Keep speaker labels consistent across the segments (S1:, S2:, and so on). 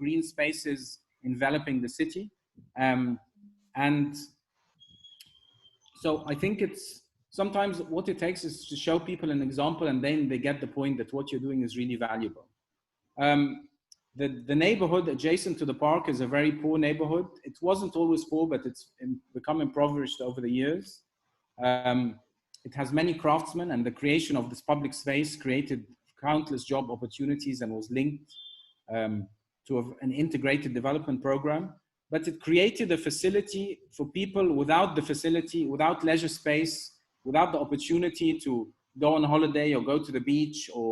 S1: green spaces enveloping the city. And so I think it's sometimes what it takes is to show people an example, and then they get the point that what you're doing is really valuable. The neighborhood adjacent to the park is a very poor neighborhood. It wasn't always poor, but it's become impoverished over the years. It has many craftsmen, and the creation of this public space created countless job opportunities and was linked to an integrated development program. But it created a facility for people without the facility, without leisure space, without the opportunity to go on holiday or go to the beach, or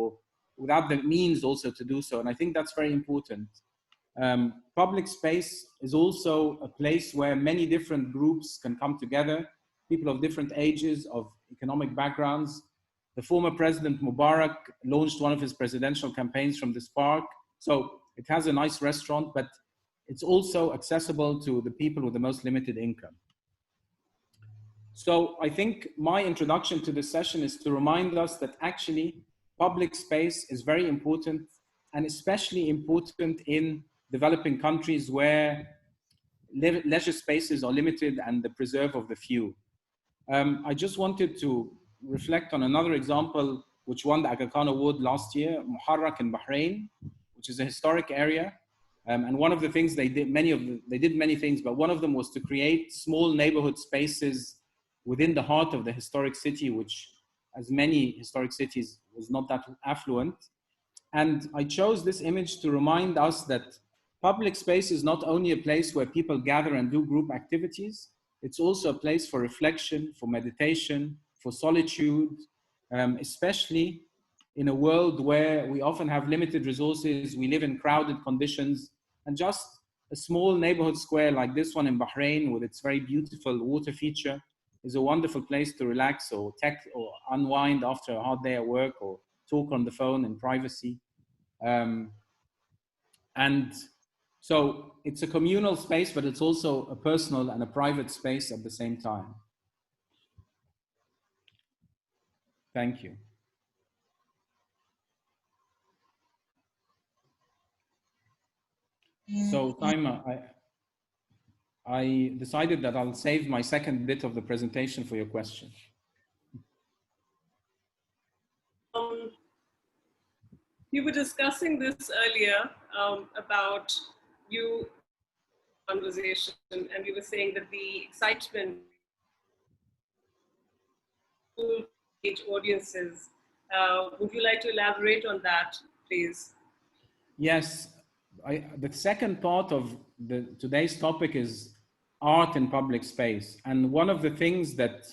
S1: without the means also to do so. And I think that's very important. Public space is also a place where many different groups can come together, people of different ages, of economic backgrounds. The former President Mubarak launched one of his presidential campaigns from this park. So it has a nice restaurant, but it's also accessible to the people with the most limited income. So I think my introduction to this session is to remind us that actually public space is very important, and especially important in developing countries where leisure spaces are limited and the preserve of the few. I just wanted to reflect on another example which won the Aga Khan Award last year, Muharraq in Bahrain, which is a historic area. And one of the things they did, they did many things, but one of them was to create small neighborhood spaces within the heart of the historic city, which, as many historic cities, was not that affluent. And I chose this image to remind us that public space is not only a place where people gather and do group activities, it's also a place for reflection, for meditation, for solitude, especially in a world where we often have limited resources, we live in crowded conditions, and just a small neighborhood square like this one in Bahrain with its very beautiful water feature is a wonderful place to relax or unwind after a hard day at work, or talk on the phone in privacy. And so it's a communal space, but it's also a personal and a private space at the same time. Thank you. So Taima, I decided that I'll save my second bit of the presentation for your question.
S2: You were discussing this earlier about you conversation, and you were saying that the excitement to age audiences. Would you like to elaborate on that, please?
S1: Yes, the second part of today's topic is art in public space. And one of the things that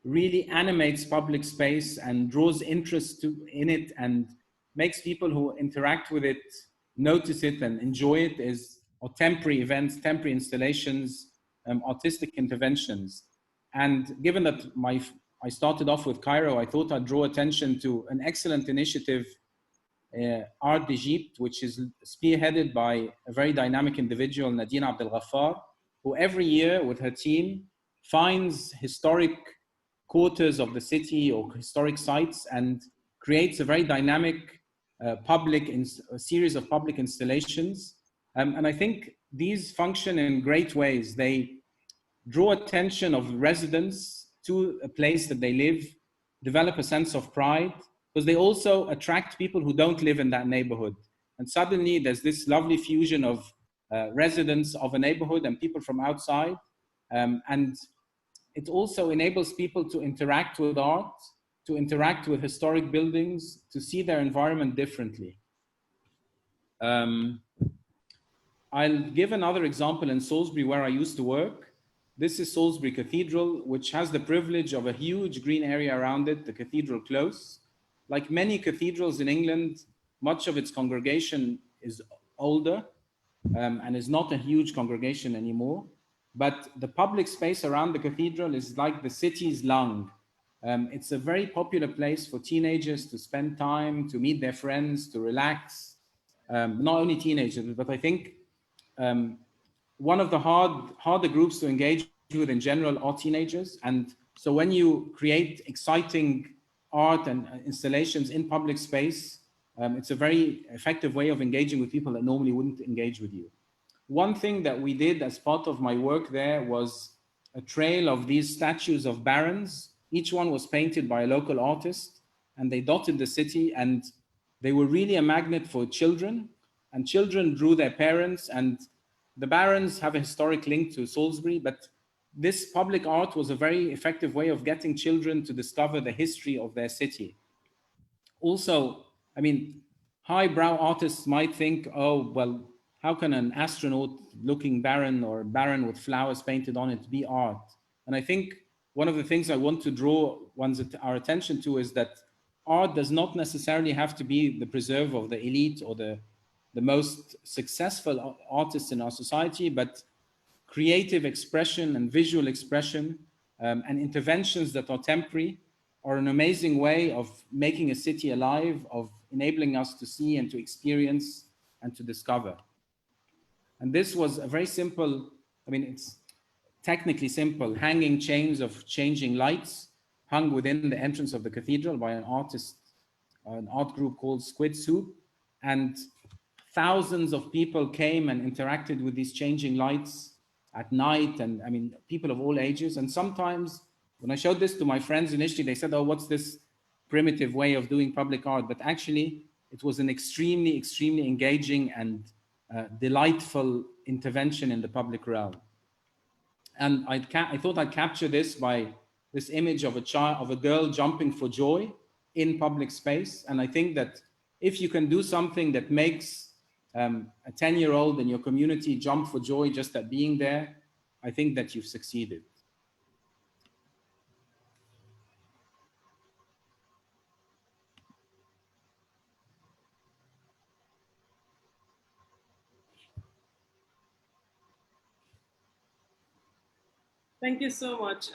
S1: really animates public space and draws interest in it and makes people who interact with it notice it and enjoy it is temporary events, temporary installations, artistic interventions. And given that I started off with Cairo, I thought I'd draw attention to an excellent initiative, Art d'Egypte, which is spearheaded by a very dynamic individual, Nadine Abdel Ghaffar, who every year with her team finds historic quarters of the city or historic sites and creates a very dynamic a series of public installations. And I think these function in great ways. They draw attention of residents to a place that they live, develop a sense of pride, because they also attract people who don't live in that neighborhood. And suddenly there's this lovely fusion of residents of a neighborhood and people from outside. And it also enables people to interact with art, to interact with historic buildings, to see their environment differently. I'll give another example in Salisbury, where I used to work. This is Salisbury Cathedral, which has the privilege of a huge green area around it, the Cathedral Close. Like many cathedrals in England, much of its congregation is older and is not a huge congregation anymore. But the public space around the cathedral is like the city's lung. It's a very popular place for teenagers to spend time, to meet their friends, to relax. Not only teenagers, but I think one of the harder groups to engage with in general are teenagers. And so when you create exciting art and installations in public space, It's a very effective way of engaging with people that normally wouldn't engage with you. One thing that we did as part of my work there was a trail of these statues of barons. Each one was painted by a local artist, and they dotted the city, and they were really a magnet for children, and children drew their parents, and the barons have a historic link to Salisbury, but this public art was a very effective way of getting children to discover the history of their city. Also, I mean, highbrow artists might think, oh, well, how can an astronaut looking baron or baron with flowers painted on it be art? And I think one of the things I want to draw our attention to is that art does not necessarily have to be the preserve of the elite or the most successful artists in our society, but creative expression and visual expression and interventions that are temporary are an amazing way of making a city alive, of enabling us to see and to experience and to discover. And this was a very simple, I mean, it's technically simple, hanging chains of changing lights hung within the entrance of the cathedral by an artist, an art group called Squid Soup. And thousands of people came and interacted with these changing lights at night. And I mean, people of all ages. And sometimes when I showed this to my friends initially, they said, oh, what's this primitive way of doing public art? But actually, it was an extremely, extremely engaging and delightful intervention in the public realm. And I thought I'd capture this by this image of a girl jumping for joy in public space. And I think that if you can do something that makes a 10-year-old in your community jump for joy just at being there, I think that you've succeeded.
S2: Thank you so much.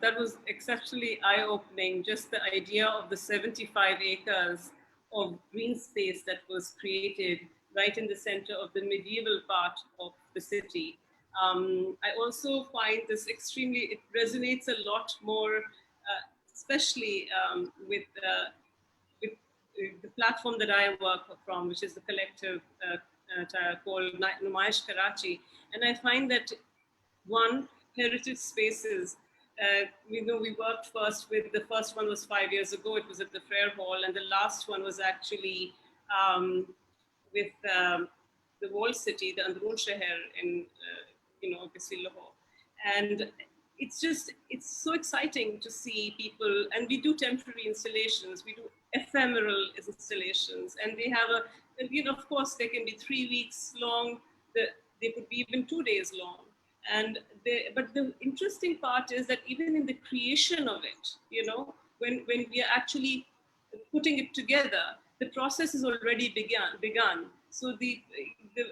S2: That was exceptionally eye-opening, just the idea of the 75 acres of green space that was created right in the center of the medieval part of the city. I also find this it resonates a lot more, especially with the platform that I work from, which is the collective called Numayish Karachi. And I find that one, heritage spaces. We worked first with, the first one was 5 years ago, it was at the Frere Hall, and the last one was actually with the Walled City, the Androon Sheher in, obviously Lahore. And it's so exciting to see people, and we do temporary installations, we do ephemeral installations, and they have of course, they can be 3 weeks long, they could be even 2 days long. But the interesting part is that even in the creation of it, when we are actually putting it together, the process has already begun. So the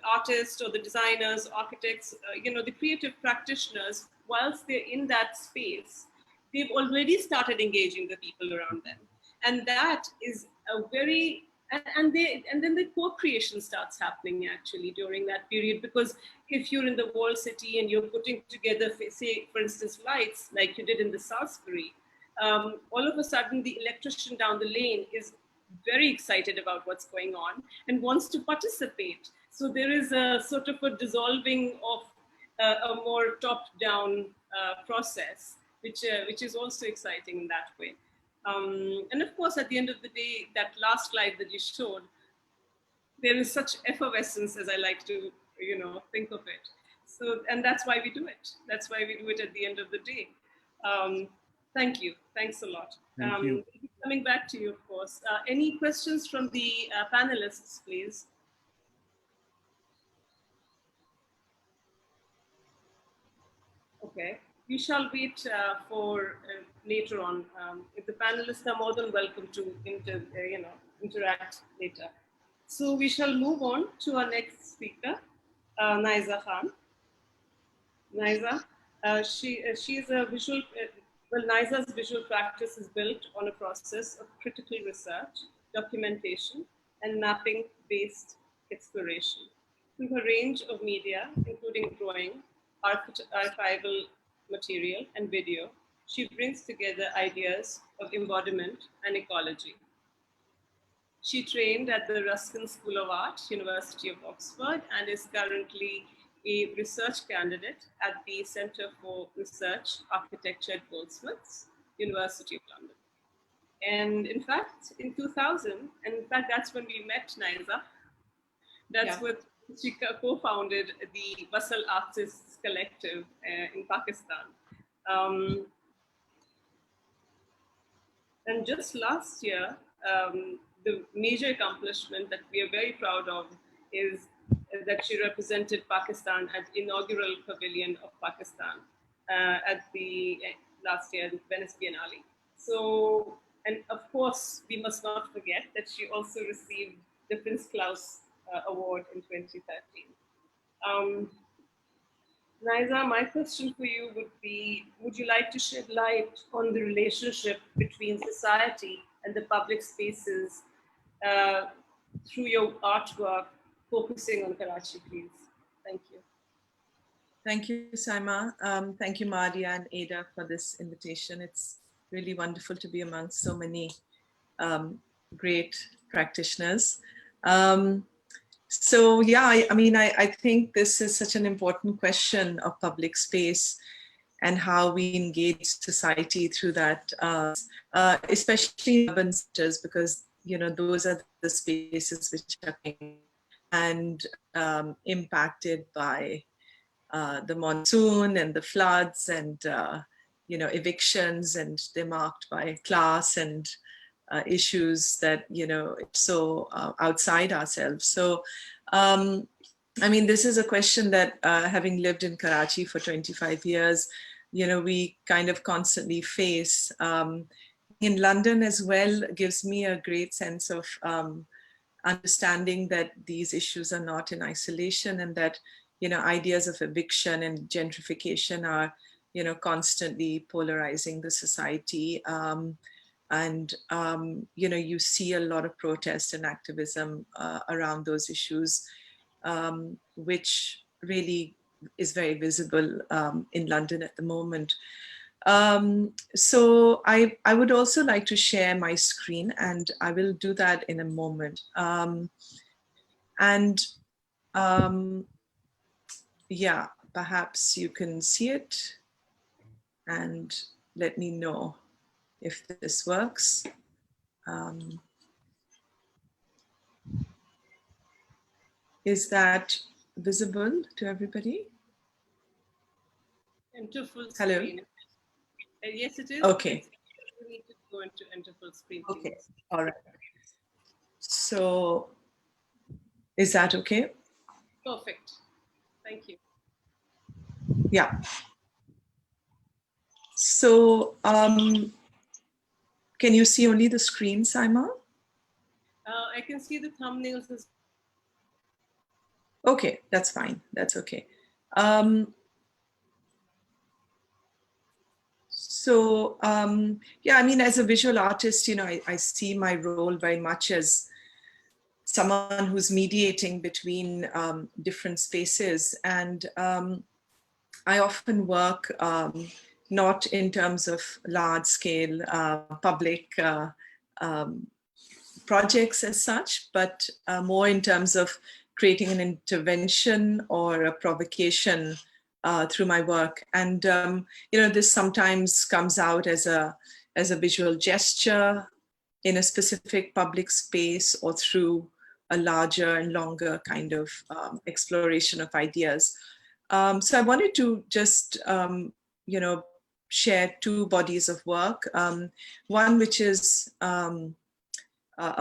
S2: artists or the designers, architects, the creative practitioners, whilst they're in that space, they've already started engaging the people around them. And that is a very, and then the co-creation starts happening actually during that period, because if you're in the Walled City and you're putting together, say, for instance, lights like you did in the Salisbury, all of a sudden the electrician down the lane is very excited about what's going on and wants to participate. So there is a sort of a dissolving of a more top-down process, which is also exciting in that way. And of course, at the end of the day, that last slide that you showed, there is such effervescence, as I like to, think of it. So, and that's why we do it. That's why we do it at the end of the day. Thank you. Thanks a lot.
S1: Thank you.
S2: Coming back to you, of course. Any questions from the panelists, please? Okay. We shall wait for later on. If the panelists are more than welcome to interact later. So we shall move on to our next speaker, Naiza Khan. Naiza, she is a visual. Naiza's visual practice is built on a process of critical research, documentation, and mapping-based exploration. Through her range of media, including drawing, archival material, and video, she brings together ideas of embodiment and ecology. She trained at the Ruskin School of Art, University of Oxford, and is currently a research candidate at the Center for Research Architecture at Goldsmiths, University of London. And in fact, in 2000, and in fact, that's when we met Naiza. That's what she co-founded the Basal Artists Collective in Pakistan. And just last year, the major accomplishment that we are very proud of is that she represented Pakistan at inaugural Pavilion of Pakistan at the last year, the Venice Biennale. So, and of course, we must not forget that she also received the Prince Claus Award in 2013. Naiza, my question for you would be, would you like to shed light on the relationship between society and the public spaces through your artwork focusing on Karachi, please? Thank you.
S3: Thank you, Saima. Thank you, Madia and Ada, for this invitation. It's really wonderful to be amongst so many great practitioners. So yeah, I think this is such an important question of public space and how we engage society through that, especially in urban centers, because those are the spaces which are and impacted by the monsoon and the floods and evictions, and they're marked by class and issues that so outside ourselves. So this is a question that having lived in Karachi for 25 years, we kind of constantly face. In London as well gives me a great sense of understanding that these issues are not in isolation, and that ideas of eviction and gentrification are constantly polarizing the society. And you see a lot of protest and activism around those issues, which really is very visible in London at the moment. So I would also like to share my screen, and I will do that in a moment. Yeah, perhaps you can see it and let me know if this works. Is that visible to everybody?
S2: Enter full
S3: Hello?
S2: screen. Yes, it is.
S3: Okay.
S2: You need to go into enter full screen.
S3: Okay,
S2: please.
S3: all right. So is that okay?
S2: Perfect. Thank you.
S3: Yeah. So can you see only the screen, Saima?
S2: I can see the thumbnails as
S3: Okay, that's fine. That's okay. Yeah, as a visual artist, I see my role very much as someone who's mediating between different spaces. And I often work not in terms of large scale public projects as such, but more in terms of creating an intervention or a provocation through my work. And this sometimes comes out as a visual gesture in a specific public space, or through a larger and longer kind of exploration of ideas. So I wanted to just share two bodies of work. One which is a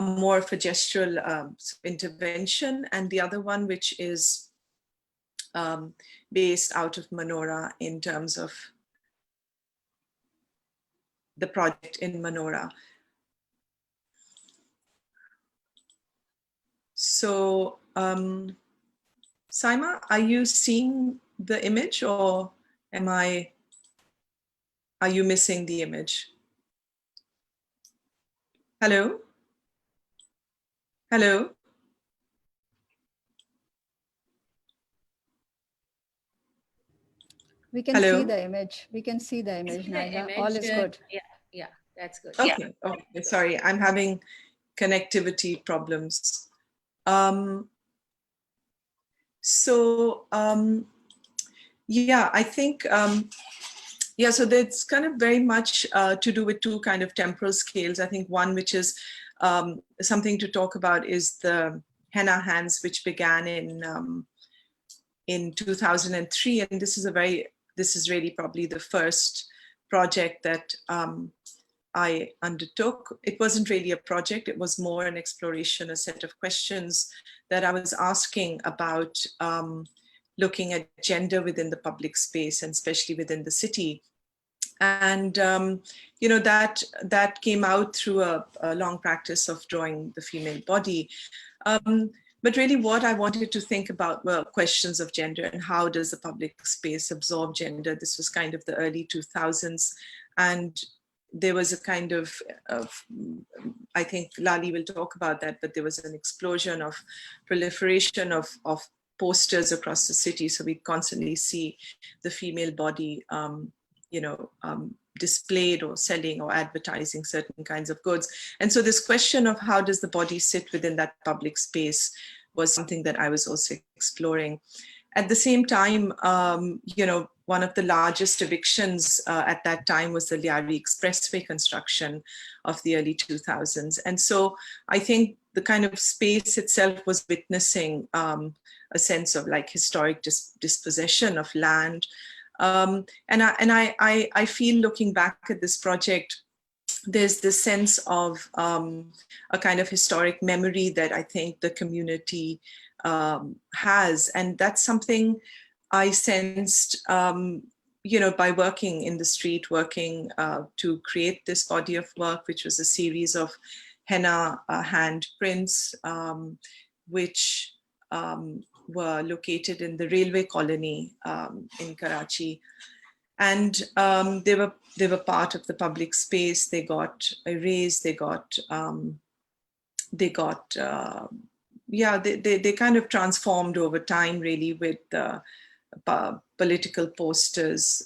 S3: more of a gestural intervention, and the other one which is based out of Manora in terms of the project in Manora. So Saima, are you seeing the image, or are you missing the image? Hello? Hello?
S4: We can see the image. We can see the image, Naiza. All is good.
S5: Yeah, that's good.
S3: Okay, okay. Sorry, I'm having connectivity problems. Yeah, I think, yeah, so that's kind of very much to do with two kind of temporal scales. I think one, which is something to talk about, is the henna hands, which began in 2003. And this is really probably the first project that I undertook. It wasn't really a project, it was more an exploration, a set of questions that I was asking about looking at gender within the public space, and especially within the city. And you know, that came out through a long practice of drawing the female body. But really what I wanted to think about were questions of gender and how does the public space absorb gender. This was kind of the early 2000s, and there was a kind of I think Lali will talk about that, but there was an explosion of proliferation of posters across the city. So we constantly see the female body, you know, displayed or selling or advertising certain kinds of goods. And so this question of how does the body sit within that public space was something that I was also exploring. At the same time, you know, one of the largest evictions at that time was the Lyari Expressway construction of the early 2000s. And so I think the kind of space itself was witnessing a sense of like historic dispossession of land. And I feel, looking back at this project, there's this sense of a kind of historic memory that I think the community has. And that's something I sensed, you know, by working in the street, working to create this body of work, which was a series of henna hand prints, which were located in the railway colony in Karachi. And they were part of the public space. They got erased. They kind of transformed over time, really, with political posters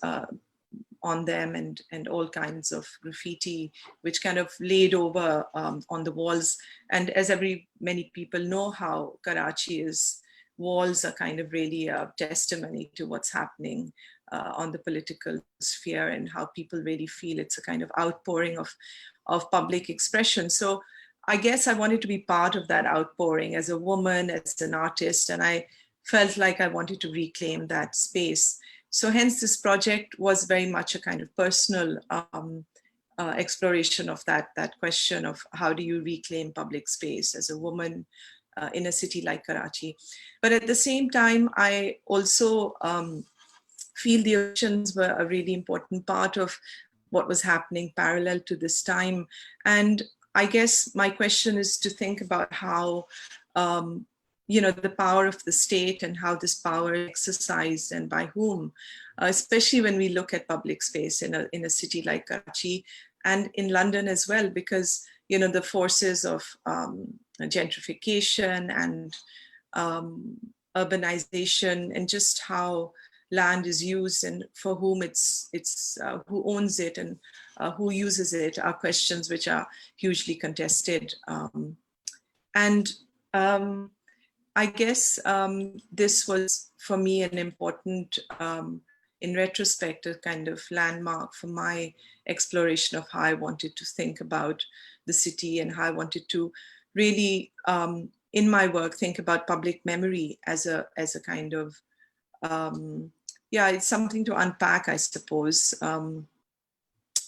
S3: on them and all kinds of graffiti, which kind of laid over on the walls. And as many people know how Karachi is, walls are kind of really a testimony to what's happening on the political sphere, and how people really feel it's a kind of outpouring of public expression. So I guess I wanted to be part of that outpouring as a woman, as an artist, and I felt like I wanted to reclaim that space. So hence this project was very much a kind of personal exploration of that question of how do you reclaim public space as a woman in a city like Karachi. But at the same time, I also feel the oceans were a really important part of what was happening parallel to this time. And I guess my question is to think about how, you know, the power of the state and how this power is exercised and by whom, especially when we look at public space in a city like Karachi and in London as well, because, you know, the forces of gentrification and urbanization, and just how land is used and for whom it's who owns it and who uses it, are questions which are hugely contested. And I guess this was for me an important, in retrospect, a kind of landmark for my exploration of how I wanted to think about the city and how I wanted to really, in my work, think about public memory as a kind of, yeah, it's something to unpack, I suppose,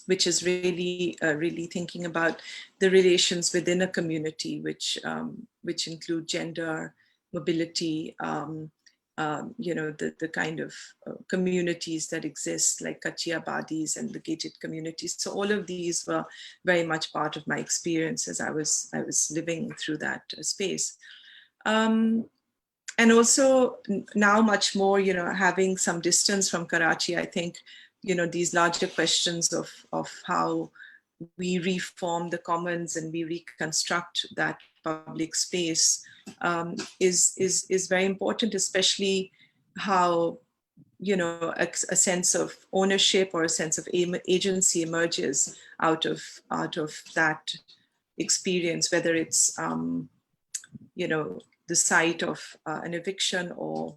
S3: which is really, really thinking about the relations within a community, which include gender, mobility, you know, the kind of communities that exist, like Kachi Abadis and the gated communities. So all of these were very much part of my experience as I was living through that space. And also now much more, you know, having some distance from Karachi, I think, you know, these larger questions of how we reform the commons and we reconstruct that public space is very important, especially how, you know, a sense of ownership or a sense of agency emerges out of that experience, whether it's, the site of an eviction or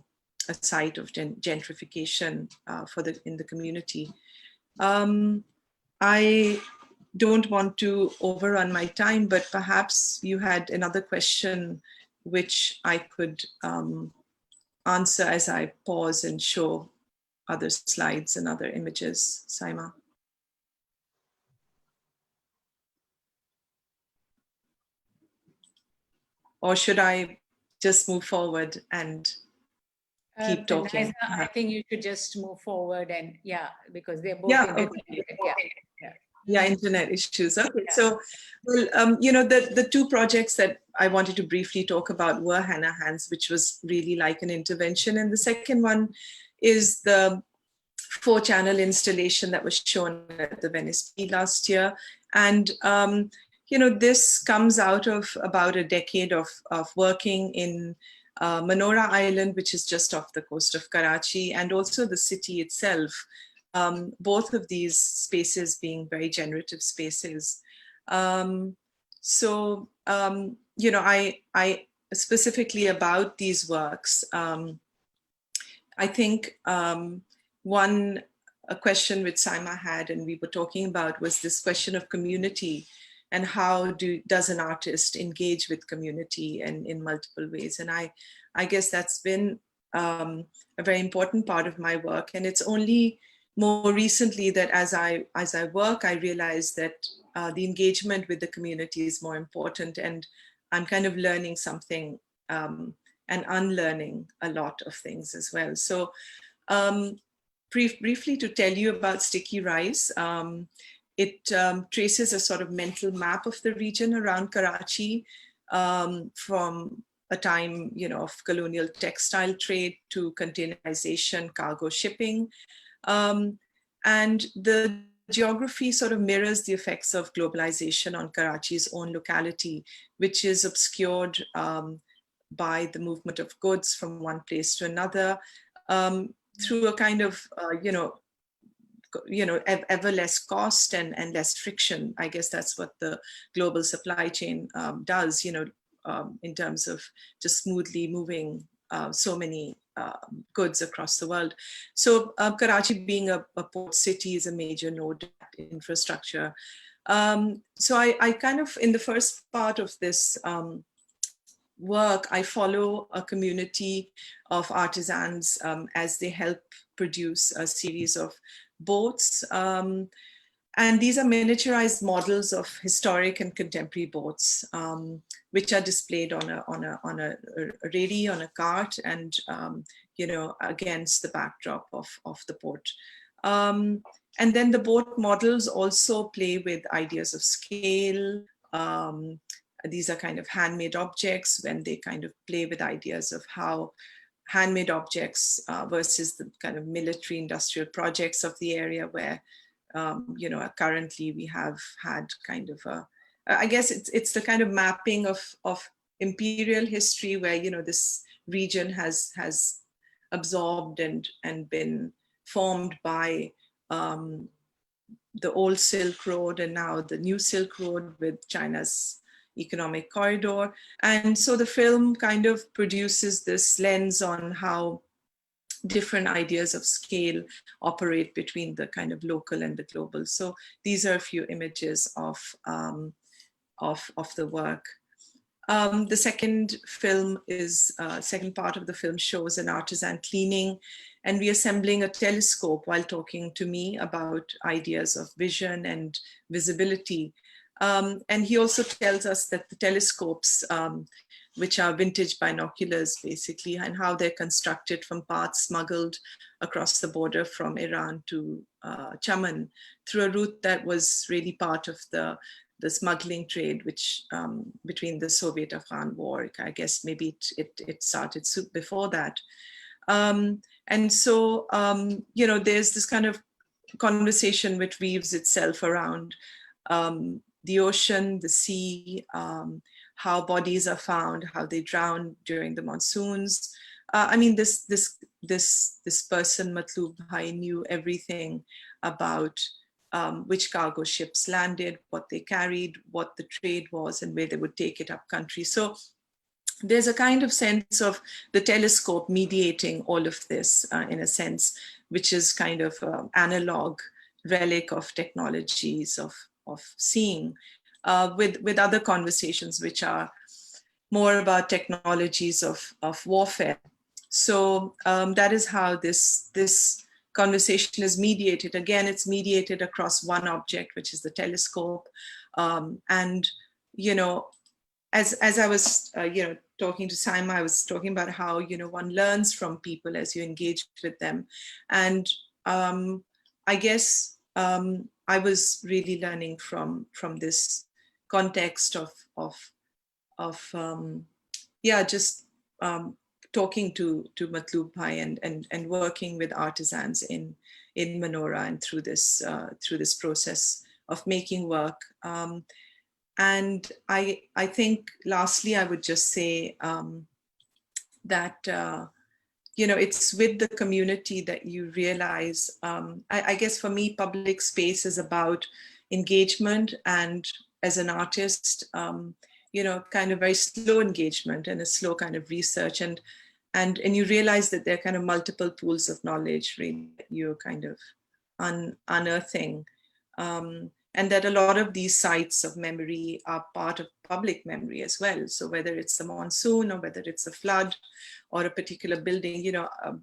S3: a site of gentrification in the community. I don't want to overrun my time, but perhaps you had another question which I could answer as I pause and show other slides and other images, Saima. Or should I just move forward and keep talking?
S5: I think you should just move forward, and because they're both
S3: interconnected. Internet issues. Okay,
S5: Yeah.
S3: so, well, the two projects that I wanted to briefly talk about were Hannah Hands, which was really like an intervention, and the second one is the 4-channel installation that was shown at the Venice Biennale last year, and this comes out of about a decade of working in Manora Island, which is just off the coast of Karachi, and also the city itself. Both of these spaces being very generative spaces. I specifically about these works, I think a question which Saima had and we were talking about was this question of community and how does an artist engage with community and in multiple ways. And I guess that's been a very important part of my work. And it's only more recently that as I work, I realize that the engagement with the community is more important, and I'm kind of learning something and unlearning a lot of things as well. So briefly to tell you about Sticky Rice, it traces a sort of mental map of the region around Karachi from a time, of colonial textile trade to containerization, cargo shipping. And the geography sort of mirrors the effects of globalization on Karachi's own locality, which is obscured by the movement of goods from one place to another through a kind of, ever less cost and less friction. I guess that's what the global supply chain does, in terms of just smoothly moving so many goods across the world. So Karachi being a port city is a major node infrastructure. So I kind of, in the first part of this work, I follow a community of artisans as they help produce a series of boats. And these are miniaturized models of historic and contemporary boats, which are displayed on a rady, on a cart, and against the backdrop of the port. And then the boat models also play with ideas of scale. These are kind of handmade objects when they kind of play with ideas of how handmade objects versus the kind of military industrial projects of the area where currently we have had kind of I guess it's the kind of mapping of imperial history where, this region has absorbed and been formed by the old Silk Road and now the new Silk Road with China's economic corridor. And so the film kind of produces this lens on how different ideas of scale operate between the kind of local and the global. So these are a few images of the work. The second second part of the film shows an artisan cleaning and reassembling a telescope while talking to me about ideas of vision and visibility. And he also tells us that the telescopes, which are vintage binoculars basically, and how they're constructed from parts smuggled across the border from Iran to Chaman through a route that was really part of the smuggling trade, which between the Soviet-Afghan war, I guess maybe it started before that. And so, there's this kind of conversation which weaves itself around the ocean, the sea, how bodies are found, how they drown during the monsoons. I mean, this person, Matloob Bhai, knew everything about which cargo ships landed, what they carried, what the trade was, and where they would take it up country. So there's a kind of sense of the telescope mediating all of this in a sense, which is kind of analog relic of technologies of seeing, with other conversations which are more about technologies of warfare. So that is how this conversation is mediated. Again, it's mediated across one object, which is the telescope. And, you know, as I was, talking to Saima, I was talking about how, one learns from people as you engage with them. And I guess I was really learning from this context of just talking to Matloob Bhai and working with artisans in Manora and through this process of making work. And I think lastly, I would just say that it's with the community that you realize, I guess for me, public space is about engagement, and as an artist, kind of very slow engagement and a slow kind of research, and you realize that there are kind of multiple pools of knowledge really that you're kind of unearthing, and that a lot of these sites of memory are part of public memory as well. So whether it's the monsoon or whether it's a flood or a particular building,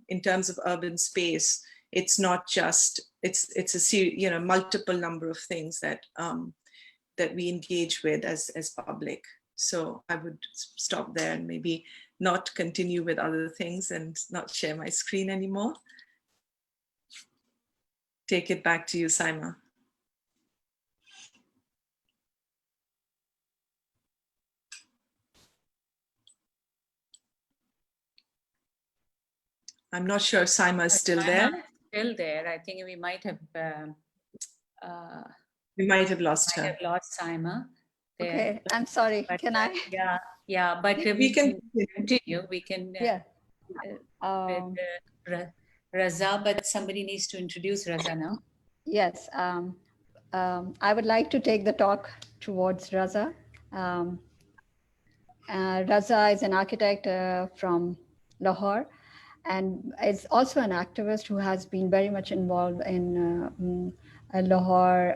S3: in terms of urban space, it's not just, it's a multiple number of things that that we engage with as public. So I would stop there and maybe not continue with other things and not share my screen anymore. Take it back to you, Saima. I'm not sure if Saima is still there.
S5: Still there. I think we might have
S3: lost her.
S5: Lost Saima. There.
S4: Okay, I'm sorry.
S5: But,
S4: can I?
S5: Yeah, but we can continue. We can with Raza, but somebody needs to introduce Raza now.
S4: Yes, I would like to take the talk towards Raza. Raza is an architect from Lahore, and is also an activist who has been very much involved in Lahore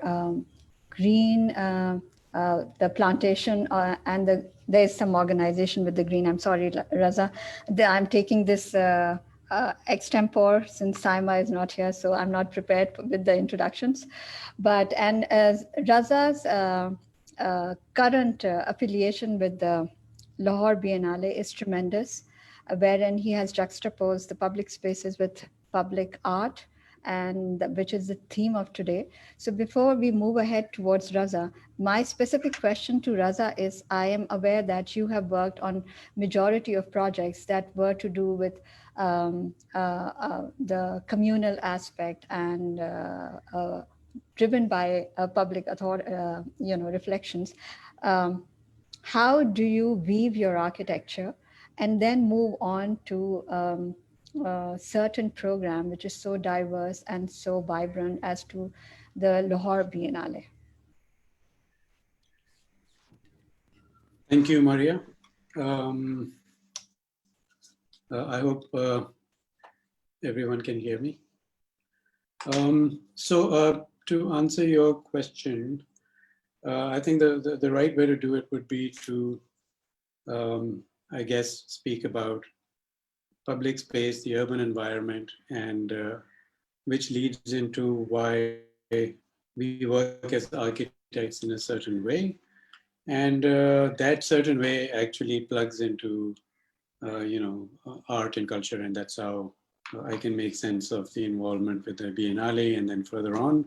S4: Green, the plantation, and there's some organization with the Green. I'm sorry, Raza. I'm taking this extempore since Saima is not here, so I'm not prepared with the introductions. But, and as Raza's current affiliation with the Lahore Biennale is tremendous, wherein he has juxtaposed the public spaces with public art, and which is the theme of today. So before we move ahead towards Raza, my specific question to Raza is, I am aware that you have worked on majority of projects that were to do with the communal aspect and driven by public authority, reflections. How do you weave your architecture and then move on to a certain program which is so diverse and so vibrant as to the Lahore Biennale?
S6: Thank you, Maria. I hope everyone can hear me. To answer your question, I think the right way to do it would be to, I guess, speak about public space, the urban environment, and which leads into why we work as architects in a certain way. And that certain way actually plugs into, art and culture, and that's how I can make sense of the involvement with the Biennale and then further on.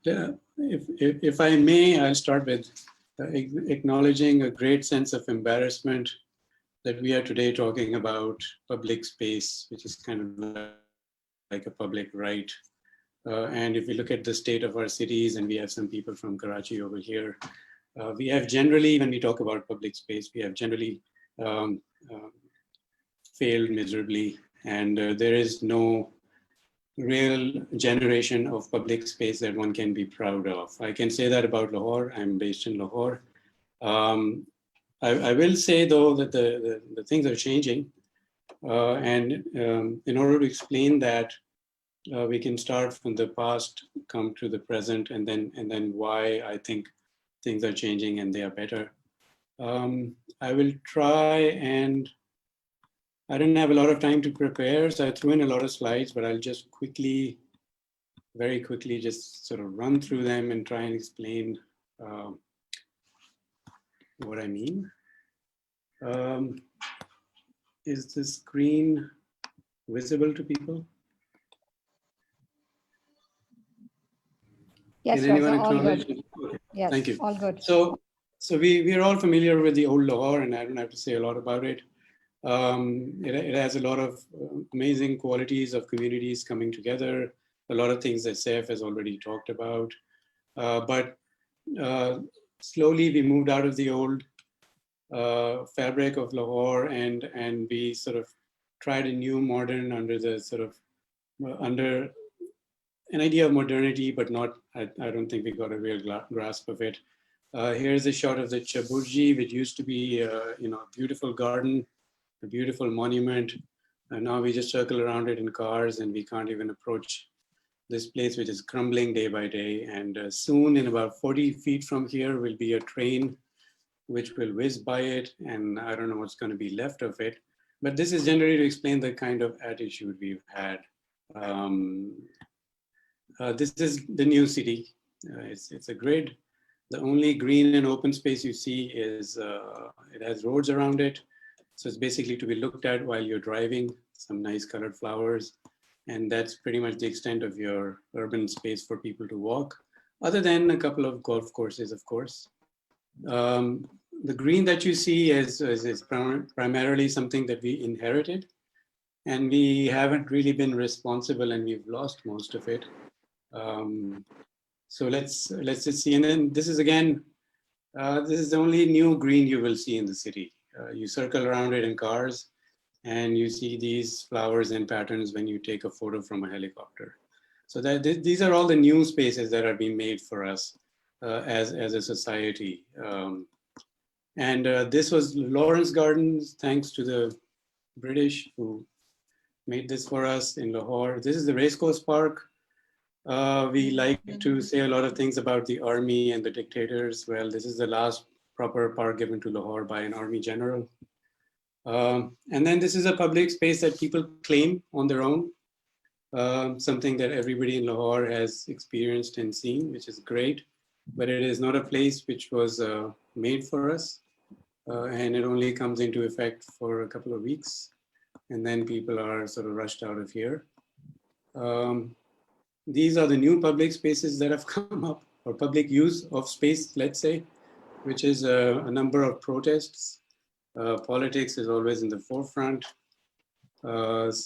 S6: If I may, I'll start with acknowledging a great sense of embarrassment that we are today talking about public space, which is kind of like a public right. And if we look at the state of our cities, and we have some people from Karachi over here, we have generally, when we talk about public space, we have generally failed miserably, and there is no real generation of public space that one can be proud of. I can say that about Lahore. I'm based in Lahore. I will say though that the things are changing, and in order to explain that, we can start from the past, come to the present, and then why I think things are changing and they are better. I will try, and I didn't have a lot of time to prepare, so I threw in a lot of slides, but I'll just quickly, very quickly, just sort of run through them and try and explain what I mean. Is the screen visible to people?
S4: Yes,
S6: Can anyone
S4: all
S6: acknowledge?
S4: good.
S6: Okay.
S4: Yes,
S6: Thank you.
S4: all good.
S6: So we're all familiar with the old Lahore, and I don't have to say a lot about it. It has a lot of amazing qualities of communities coming together, a lot of things that Saif has already talked about. But slowly we moved out of the old fabric of Lahore, and we sort of tried a new modern under the sort of, under an idea of modernity, but not, I don't think we got a real grasp of it. Here's a shot of the Chaburji, which used to be a beautiful garden, a beautiful monument. And now we just circle around it in cars and we can't even approach this place, which is crumbling day by day. And soon, in about 40 feet from here, will be a train which will whiz by it. And I don't know what's going to be left of it. But this is generally to explain the kind of attitude we've had. This is the new city. It's a grid. The only green and open space you see is, it has roads around it. So it's basically to be looked at while you're driving, some nice colored flowers. And that's pretty much the extent of your urban space for people to walk, other than a couple of golf courses, of course. The green that you see is primarily something that we inherited, and we haven't really been responsible, and we've lost most of it. So let's just see. And then this is again, this is the only new green you will see in the city. You circle around it in cars and you see these flowers and patterns when you take a photo from a helicopter. So that these are all the new spaces that are being made for us as a society. This was Lawrence Gardens, thanks to the British who made this for us in Lahore. This is the Racecourse Park. We like to say a lot of things about the army and the dictators. Well, this is the last proper park given to Lahore by an army general. And then this is a public space that people claim on their own, something that everybody in Lahore has experienced and seen, which is great, but it is not a place which was made for us. And it only comes into effect for a couple of weeks. And then people are sort of rushed out of here. These are the new public spaces that have come up, or public use of space, let's say, which is a number of protests. Politics is always in the forefront. What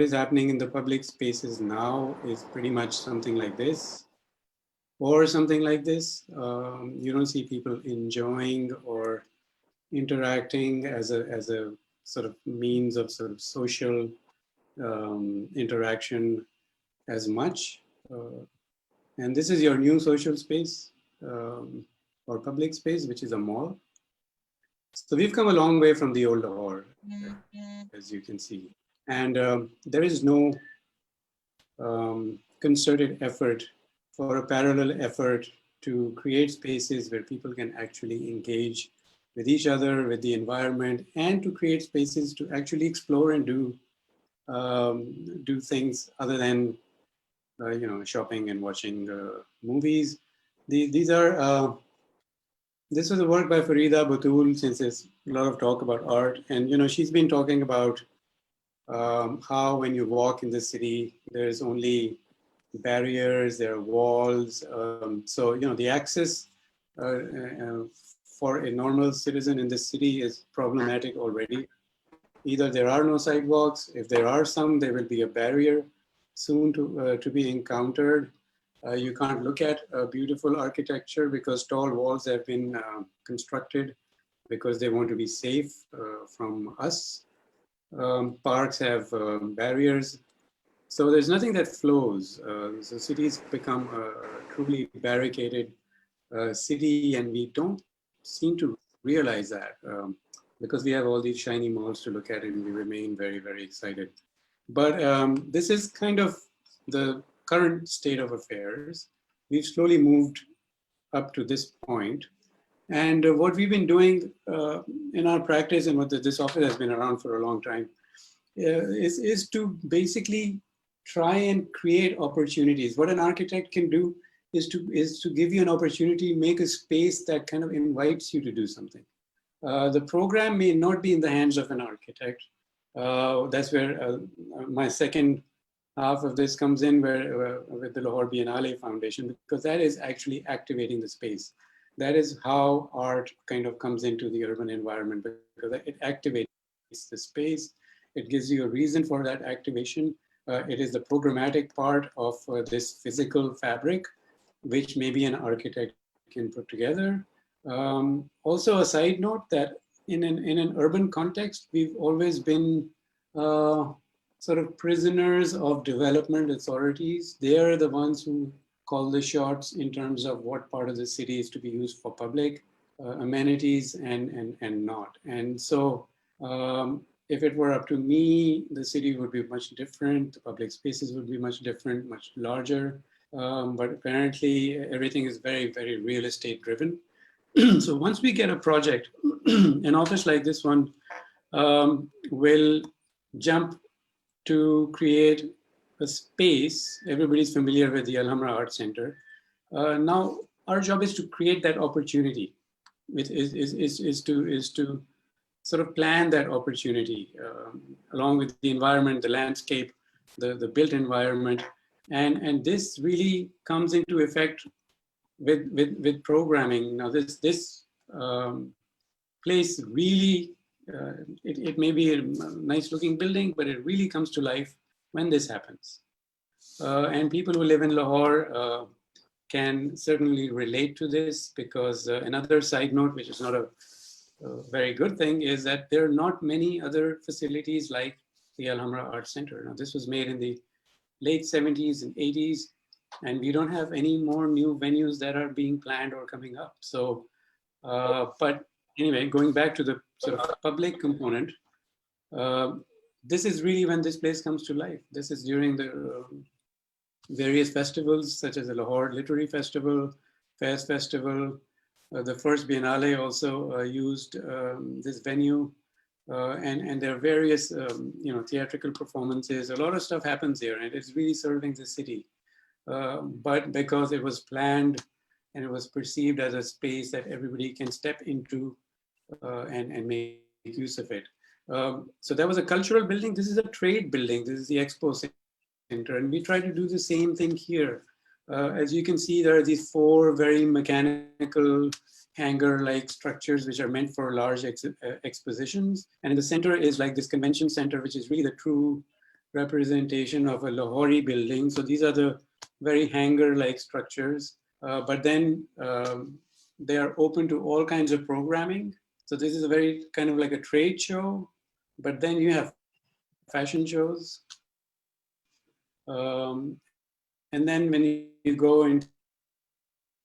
S6: is happening in the public spaces now is pretty much something like this, or something like this. You don't see people enjoying or interacting as a sort of means of sort of social interaction as much. And this is your new social space or public space, which is a mall. So we've come a long way from the old Lahore, as you can see. And there is no concerted effort for a parallel effort to create spaces where people can actually engage with each other, with the environment, and to create spaces to actually explore and do things other than shopping and watching movies. This was a work by Farida Batul, since there's a lot of talk about art. And, she's been talking about how when you walk in the city, there's only barriers, there are walls. So, the access for a normal citizen in this city is problematic already. Either there are no sidewalks, if there are some, there will be a barrier soon to be encountered. You can't look at beautiful architecture because tall walls have been constructed because they want to be safe from us. Parks have barriers. So there's nothing that flows. So cities become a truly barricaded city, and we don't seem to realize that because we have all these shiny malls to look at, and we remain very, very excited. But this is kind of the current state of affairs. We've slowly moved up to this point. And what we've been doing in our practice, and what this office has been around for a long time, is to basically try and create opportunities. What an architect can do is to give you an opportunity, make a space that kind of invites you to do something. The program may not be in the hands of an architect. That's where my second half of this comes in, where with the Lahore Biennale Foundation, because that is actually activating the space. That is how art kind of comes into the urban environment, because it activates the space. It gives you a reason for that activation. It is the programmatic part of this physical fabric, which maybe an architect can put together. Also, a side note that in an urban context, we've always been sort of prisoners of development authorities. They are the ones who call the shots in terms of what part of the city is to be used for public amenities and not. And so if it were up to me, the city would be much different. The public spaces would be much different, much larger. But apparently everything is very, very real estate driven. So once we get a project, an office like this one will jump to create a space. Everybody's familiar with the Alhambra Art Center. Now our job is to create that opportunity. It is to sort of plan that opportunity along with the environment, the landscape, the built environment. And this really comes into effect with programming. Now this place really, it may be a nice looking building, but it really comes to life when this happens. And people who live in Lahore can certainly relate to this, because another side note, which is not a very good thing, is that there are not many other facilities like the Alhambra Art Center. Now this was made in the late 70s and 80s, and we don't have any more new venues that are being planned or coming up. So, but anyway, going back to the sort of public component, this is really when this place comes to life. This is during the various festivals, such as the Lahore Literary Festival, Fairs Festival. The first Biennale also used this venue. And there are various, theatrical performances. A lot of stuff happens here, and it's really serving the city. But because it was planned and it was perceived as a space that everybody can step into and make use of it. So that was a cultural building. This is a trade building. This is the Expo Center, and we try to do the same thing here. As you can see, there are these 4 very mechanical hangar-like structures which are meant for large expositions. And in the center is like this convention center, which is really the true representation of a Lahori building. So these are the very hangar-like structures, but then they are open to all kinds of programming. So this is a very kind of like a trade show, but then you have fashion shows. And then when you go into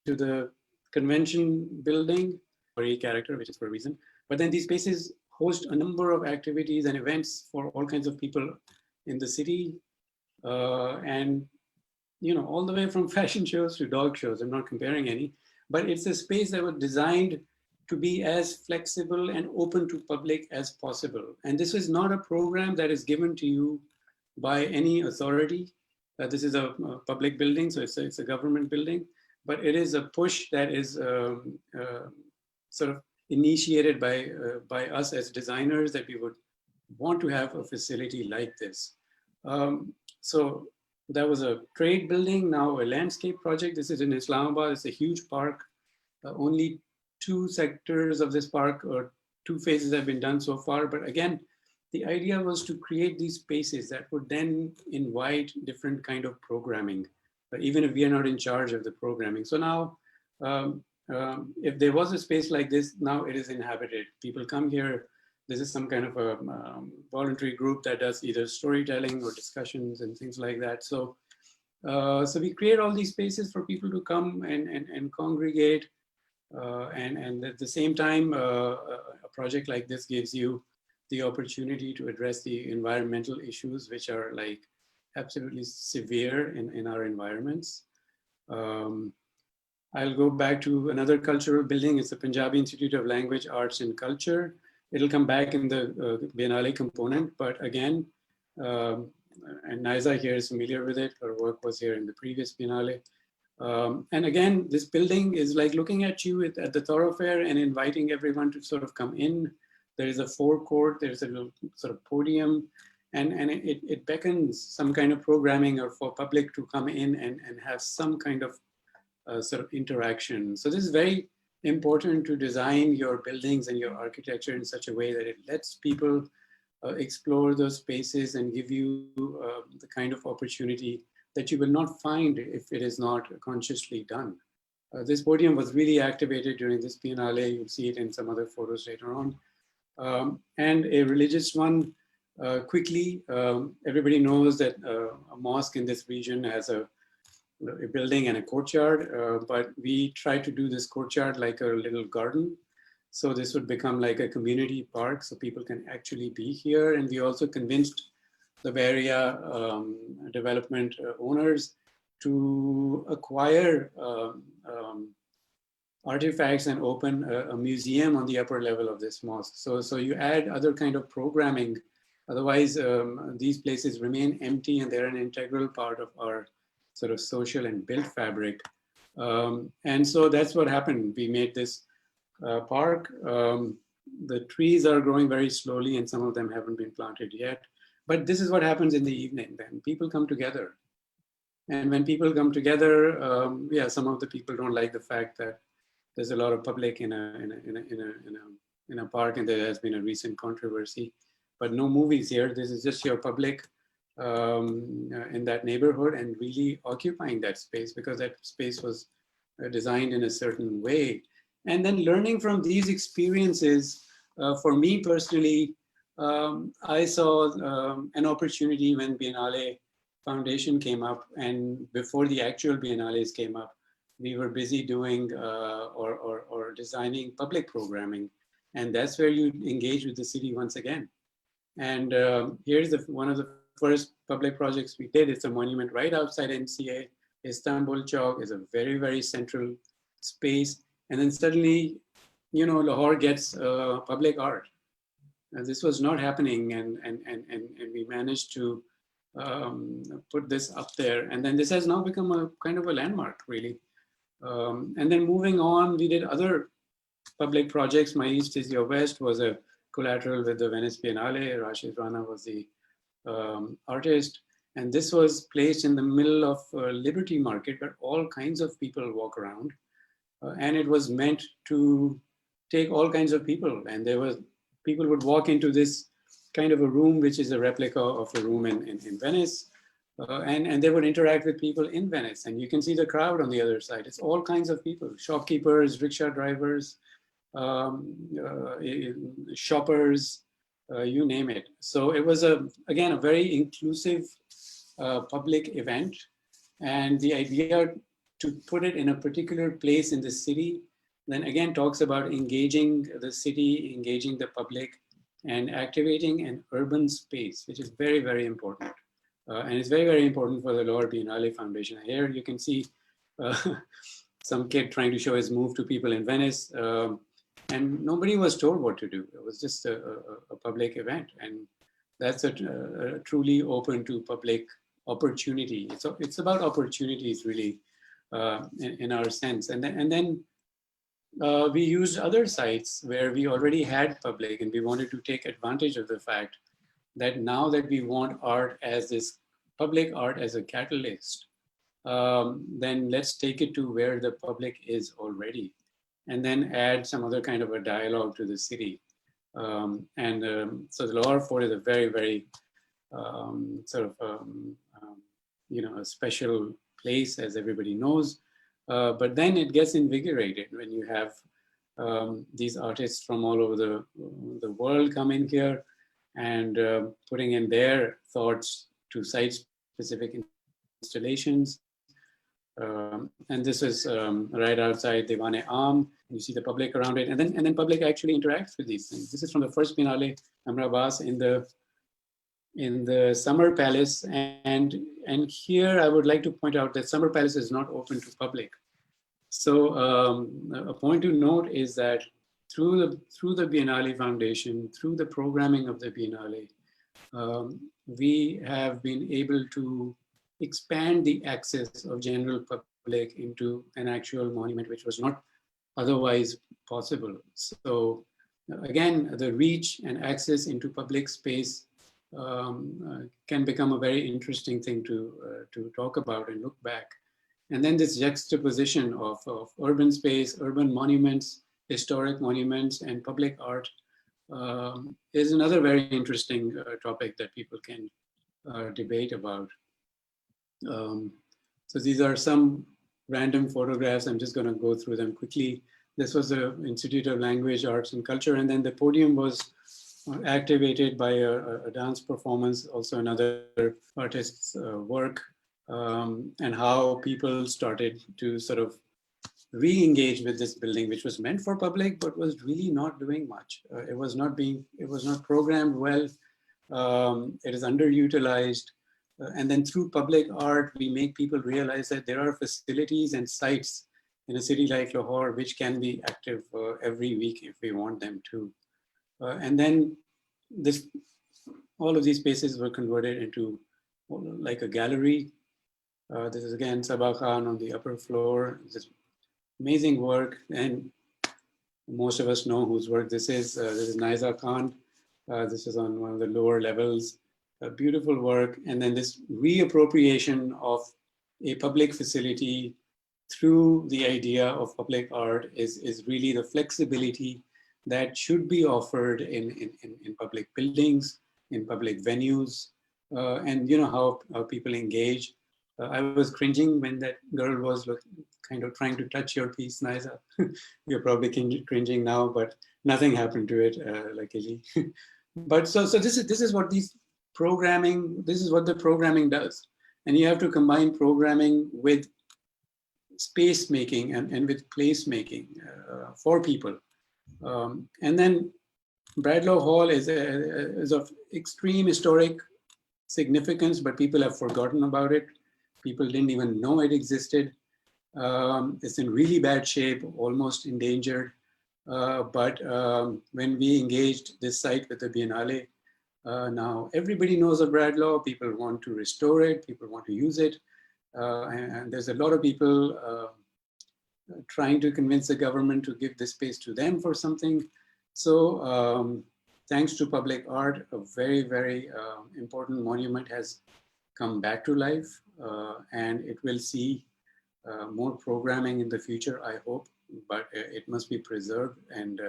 S6: the convention building, or a character, which is for a reason, but then these spaces host a number of activities and events for all kinds of people in the city. And, all the way from fashion shows to dog shows. I'm not comparing any, but it's a space that was designed to be as flexible and open to public as possible. And this is not a program that is given to you by any authority. This is a public building, so it's a government building, but it is a push that is sort of initiated by us as designers, that we would want to have a facility like this. So that was a trade building, now a landscape project. This is in Islamabad. It's a huge park. Only 2 sectors of this park, or 2 phases, have been done so far. But again, the idea was to create these spaces that would then invite different kind of programming, even if we are not in charge of the programming. So now, if there was a space like this, now it is inhabited. People come here, this is some kind of a voluntary group that does either storytelling or discussions and things like that. So, so we create all these spaces for people to come and congregate. And at the same time, a project like this gives you the opportunity to address the environmental issues, which are like absolutely severe in our environments. I'll go back to another cultural building. It's the Punjabi Institute of Language, Arts and Culture. It'll come back in the Biennale component, but again, and Naiza here is familiar with it. Her work was here in the previous Biennale. And again, this building is like looking at you at the thoroughfare and inviting everyone to sort of come in. There is a forecourt, there's a little sort of podium, and it beckons some kind of programming or for public to come in and have some kind of sort of interaction. So this is very important to design your buildings and your architecture in such a way that it lets people explore those spaces and give you the kind of opportunity that you will not find if it is not consciously done. This podium was really activated during this Biennale. You'll see it in some other photos later on. And a religious one, quickly, everybody knows that a mosque in this region has a building and a courtyard, but we try to do this courtyard like a little garden. So this would become like a community park so people can actually be here. And we also convinced the area development owners to acquire artifacts and open a museum on the upper level of this mosque. So you add other kind of programming. Otherwise, these places remain empty and they're an integral part of our sort of social and built fabric. And so that's what happened. We made this park. The trees are growing very slowly and some of them haven't been planted yet. But this is what happens in the evening then. People come together. And when people come together, yeah, some of the people don't like the fact that there's a lot of public in a park and there has been a recent controversy. But no movies here. This is just your public in that neighborhood and really occupying that space because that space was designed in a certain way. And then learning from these experiences, for me personally, I saw an opportunity when Biennale Foundation came up, and before the actual Biennales came up, we were busy doing or designing public programming. And that's where you engage with the city once again. And here's one of the first public projects we did. It's a monument right outside NCA. Istanbul Chowk is a very, very central space. And then suddenly, you know, Lahore gets public art. And this was not happening. And we managed to put this up there. And then this has now become a kind of a landmark, really. And then moving on, we did other public projects. My East is Your West was a collateral with the Venice Biennale. Rashid Rana was the artist. And this was placed in the middle of Liberty Market where all kinds of people walk around. And it was meant to take all kinds of people. And there was, people would walk into this kind of a room, which is a replica of a room in Venice. And they would interact with people in Venice. And you can see the crowd on the other side. It's all kinds of people, shopkeepers, rickshaw drivers, shoppers, you name it. So it was, again, a very inclusive public event. And the idea to put it in a particular place in the city, then again talks about engaging the city, engaging the public, and activating an urban space, which is very, very important. And it's very, very important for the Lahore Biennale Foundation. Here you can see some kid trying to show his move to people in Venice. And nobody was told what to do. It was just a public event. And that's a truly open to public opportunity. So it's about opportunities really in our sense. And then we used other sites where we already had public and we wanted to take advantage of the fact that now that we want art as this public art as a catalyst, then let's take it to where the public is already and then add some other kind of a dialogue to the city. So the Lahore Fort is a very, very you know, a special place, as everybody knows. But then it gets invigorated when you have these artists from all over the world come in here and putting in their thoughts to site-specific installations. And this is right outside Diwan-e Aam. You see the public around it, and then public actually interacts with these things. This is from the first Biennale Amar Abbas in the Summer Palace, and here I would like to point out that Summer Palace is not open to public. So a point to note is that through the Biennale Foundation, through the programming of the Biennale, we have been able to expand the access of general public into an actual monument, which was not otherwise possible. So again, the reach and access into public space can become a very interesting thing to talk about and look back. And then this juxtaposition of urban space, urban monuments, historic monuments, and public art is another very interesting topic that people can debate about. So these are some random photographs. I'm just going to go through them quickly. This was the Institute of Language, Arts and Culture, and then the podium was activated by a dance performance, also another artist's work, and how people started to sort of re-engage with this building, which was meant for public, but was really not doing much. It was not programmed well. It is underutilized. And then through public art, we make people realize that there are facilities and sites in a city like Lahore, which can be active every week if we want them to. And then all of these spaces were converted into like a gallery. This is again Sabah Khan on the upper floor. This amazing work, and most of us know whose work this is. This is Naiza Khan. This is on one of the lower levels. A beautiful work, and then this reappropriation of a public facility through the idea of public art is really the flexibility that should be offered in public buildings, in public venues, and you know how people engage. I was cringing when that girl was kind of trying to touch your piece, Naiza. You're probably cringing now, but nothing happened to it, luckily. But so this is what this is what the programming does. And you have to combine programming with space making and with place making for people. And then Bradlaugh Hall is of extreme historic significance, but people have forgotten about it. People didn't even know it existed. It's in really bad shape, almost endangered. But when we engaged this site with the Biennale, now everybody knows of Bradlaugh. People want to restore it. People want to use it. And there's a lot of people trying to convince the government to give this space to them for something. So thanks to public art, a very, very important monument has come back to life, and it will see more programming in the future, I hope, but it must be preserved and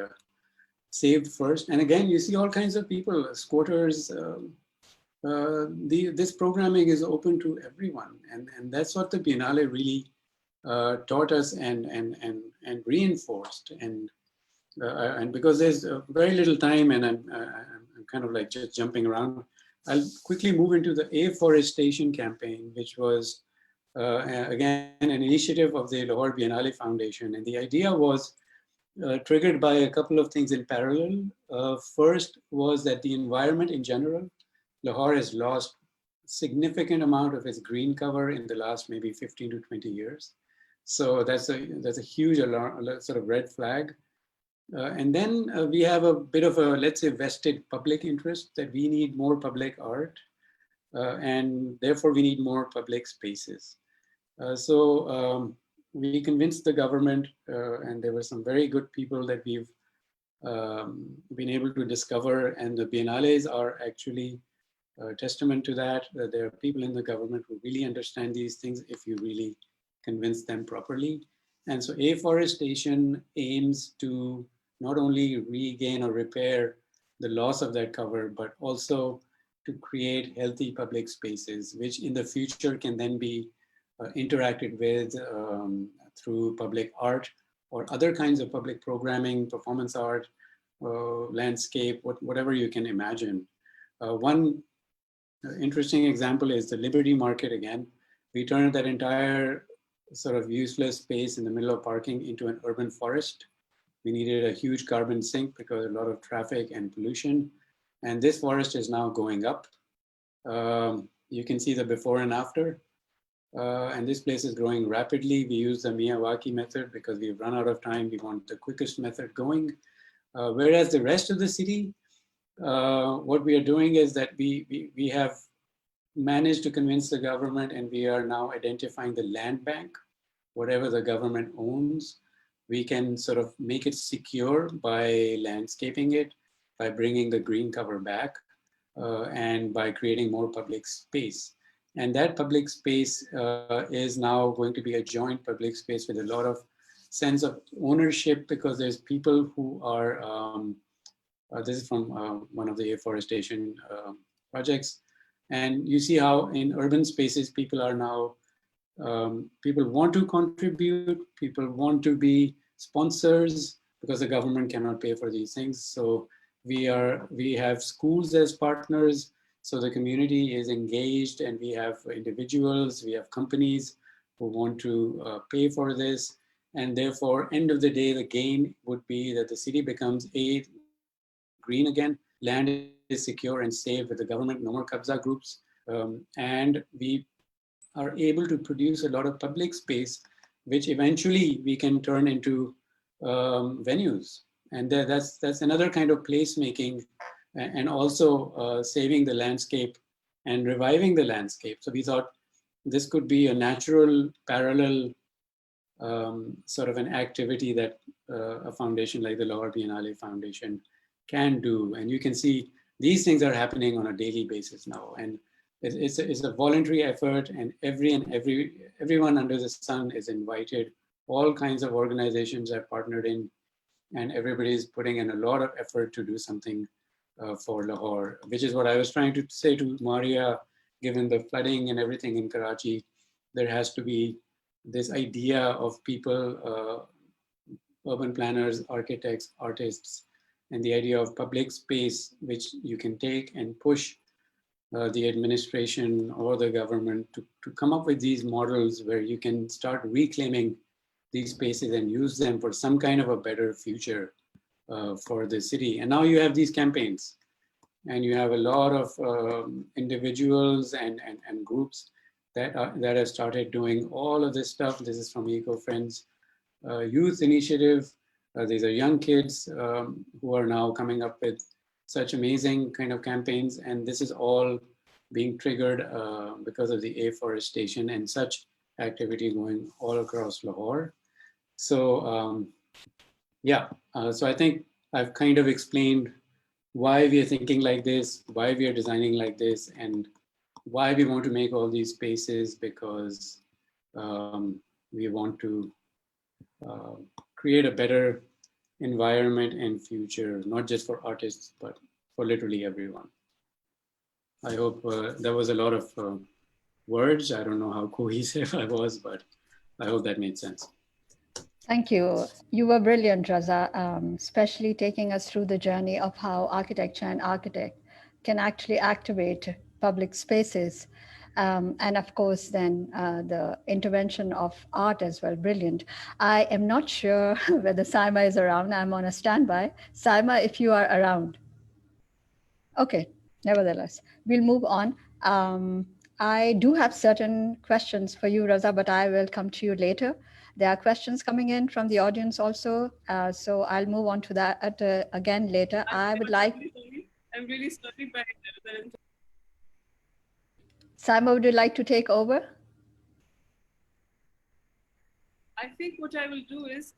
S6: saved first. And again, you see all kinds of people, squatters. This programming is open to everyone, and that's what the Biennale really taught us and reinforced. And because there's very little time, and I'm kind of like just jumping around, I'll quickly move into the Afforestation campaign, which was again an initiative of the Lahore Biennale Foundation, and the idea was triggered by a couple of things in parallel. First was that the environment in general, Lahore has lost a significant amount of its green cover in the last maybe 15 to 20 years. So that's a huge alarm, sort of red flag. And then we have a bit of a, let's say, vested public interest that we need more public art, and therefore we need more public spaces. So we convinced the government, and there were some very good people that we've been able to discover, and the Biennales are actually a testament to that. There are people in the government who really understand these things if you really convince them properly. And so afforestation aims to not only regain or repair the loss of that cover, but also to create healthy public spaces, which in the future can then be interacted with through public art or other kinds of public programming, performance art, landscape, whatever you can imagine. One interesting example is the Liberty Market again. We turned that entire sort of useless space in the middle of parking into an urban forest. We needed a huge carbon sink because a lot of traffic and pollution. And this forest is now going up. You can see the before and after. And this place is growing rapidly. We use the Miyawaki method because we've run out of time. We want the quickest method going. Whereas the rest of the city, what we are doing is that we have managed to convince the government, and we are now identifying the land bank, whatever the government owns. We can sort of make it secure by landscaping it, by bringing the green cover back, and by creating more public space. And that public space is now going to be a joint public space with a lot of sense of ownership, because there's people who are, this is from one of the afforestation projects. And you see how in urban spaces, people are now, people want to contribute, people want to be sponsors because the government cannot pay for these things. So we have schools as partners. So the community is engaged, and we have individuals, we have companies who want to pay for this. And therefore, end of the day, the gain would be that the city becomes green again, land is secure and safe with the government, no more Kabza groups. And we are able to produce a lot of public space, which eventually we can turn into venues. And that's another kind of placemaking, and also saving the landscape and reviving the landscape. So we thought this could be a natural parallel sort of an activity that a foundation like the Lahore Biennale Foundation can do. And you can see these things are happening on a daily basis now. And it's a voluntary effort, and everyone under the sun is invited. All kinds of organizations are partnered in, and everybody is putting in a lot of effort to do something for Lahore, which is what I was trying to say to Maria, given the flooding and everything in Karachi. There has to be this idea of people, urban planners, architects, artists, and the idea of public space, which you can take and push the administration or the government to come up with these models where you can start reclaiming these spaces and use them for some kind of a better future for the city. And now you have these campaigns, and you have a lot of individuals and groups that have started doing all of this stuff. This is from Eco Friends Youth Initiative. These are young kids who are now coming up with such amazing kind of campaigns. And this is all being triggered because of the afforestation and such activity going all across Lahore. So so I think I've kind of explained why we are thinking like this, why we are designing like this, and why we want to make all these spaces, because we want to create a better environment and future, not just for artists, but for literally everyone. I hope there was a lot of words. I don't know how cohesive I was, but I hope that made sense.
S4: Thank you. You were brilliant, Raza, especially taking us through the journey of how architecture and architect can actually activate public spaces. And of course, then the intervention of art as well, brilliant. I am not sure whether Saima is around. I'm on a standby. Saima, if you are around. Okay, nevertheless, we'll move on. I do have certain questions for you, Raza, but I will come to you later. There are questions coming in from the audience also, so I'll move on to that again later. I would like...
S2: I'm really sorry, but...
S4: Saima, would you like to take over?
S2: I think what I will do is,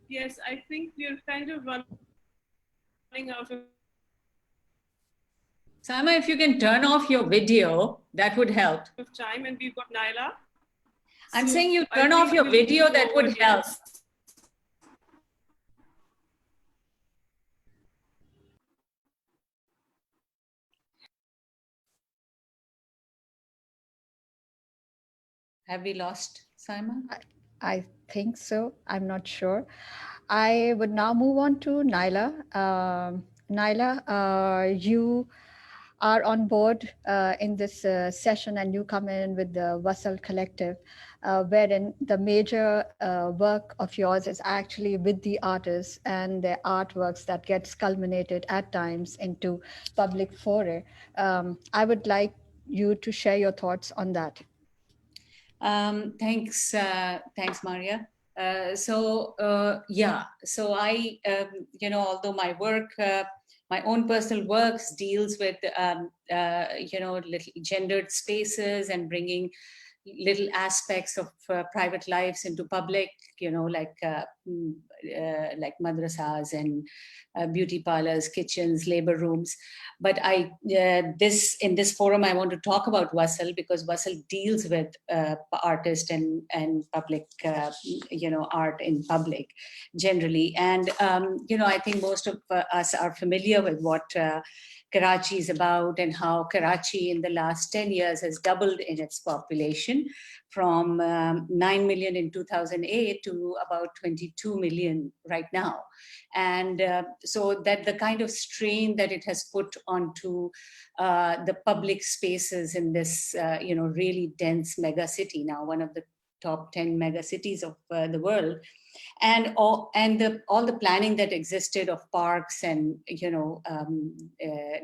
S2: yes, I think we're kind of running out of...
S5: Saima, if you can turn off your video, that would help.
S2: Of time, and we've got Naila.
S5: I'm saying you turn off your video, that would help. Have we lost Saima?
S4: I think so. I'm not sure. I would now move on to Naila. Naila, you are on board in this session, and you come in with the Wasal Collective, wherein the major work of yours is actually with the artists and their artworks that gets culminated at times into public foray. I would like you to share your thoughts on that.
S5: Thanks, Maria. So I, although my work, my own personal works deals with, little gendered spaces and bringing little aspects of private lives into public, like madrasas and beauty parlors, kitchens, labor rooms. But in this forum, I want to talk about Wasal because Wasal deals with artists and public, art in public generally. And, I think most of us are familiar with what Karachi is about and how Karachi in the last 10 years has doubled in its population from 9 million in 2008 to about 22 million right now. And so that the kind of strain that it has put onto the public spaces in this, really dense mega city, now one of the top 10 mega cities of the world, and all the planning that existed of parks and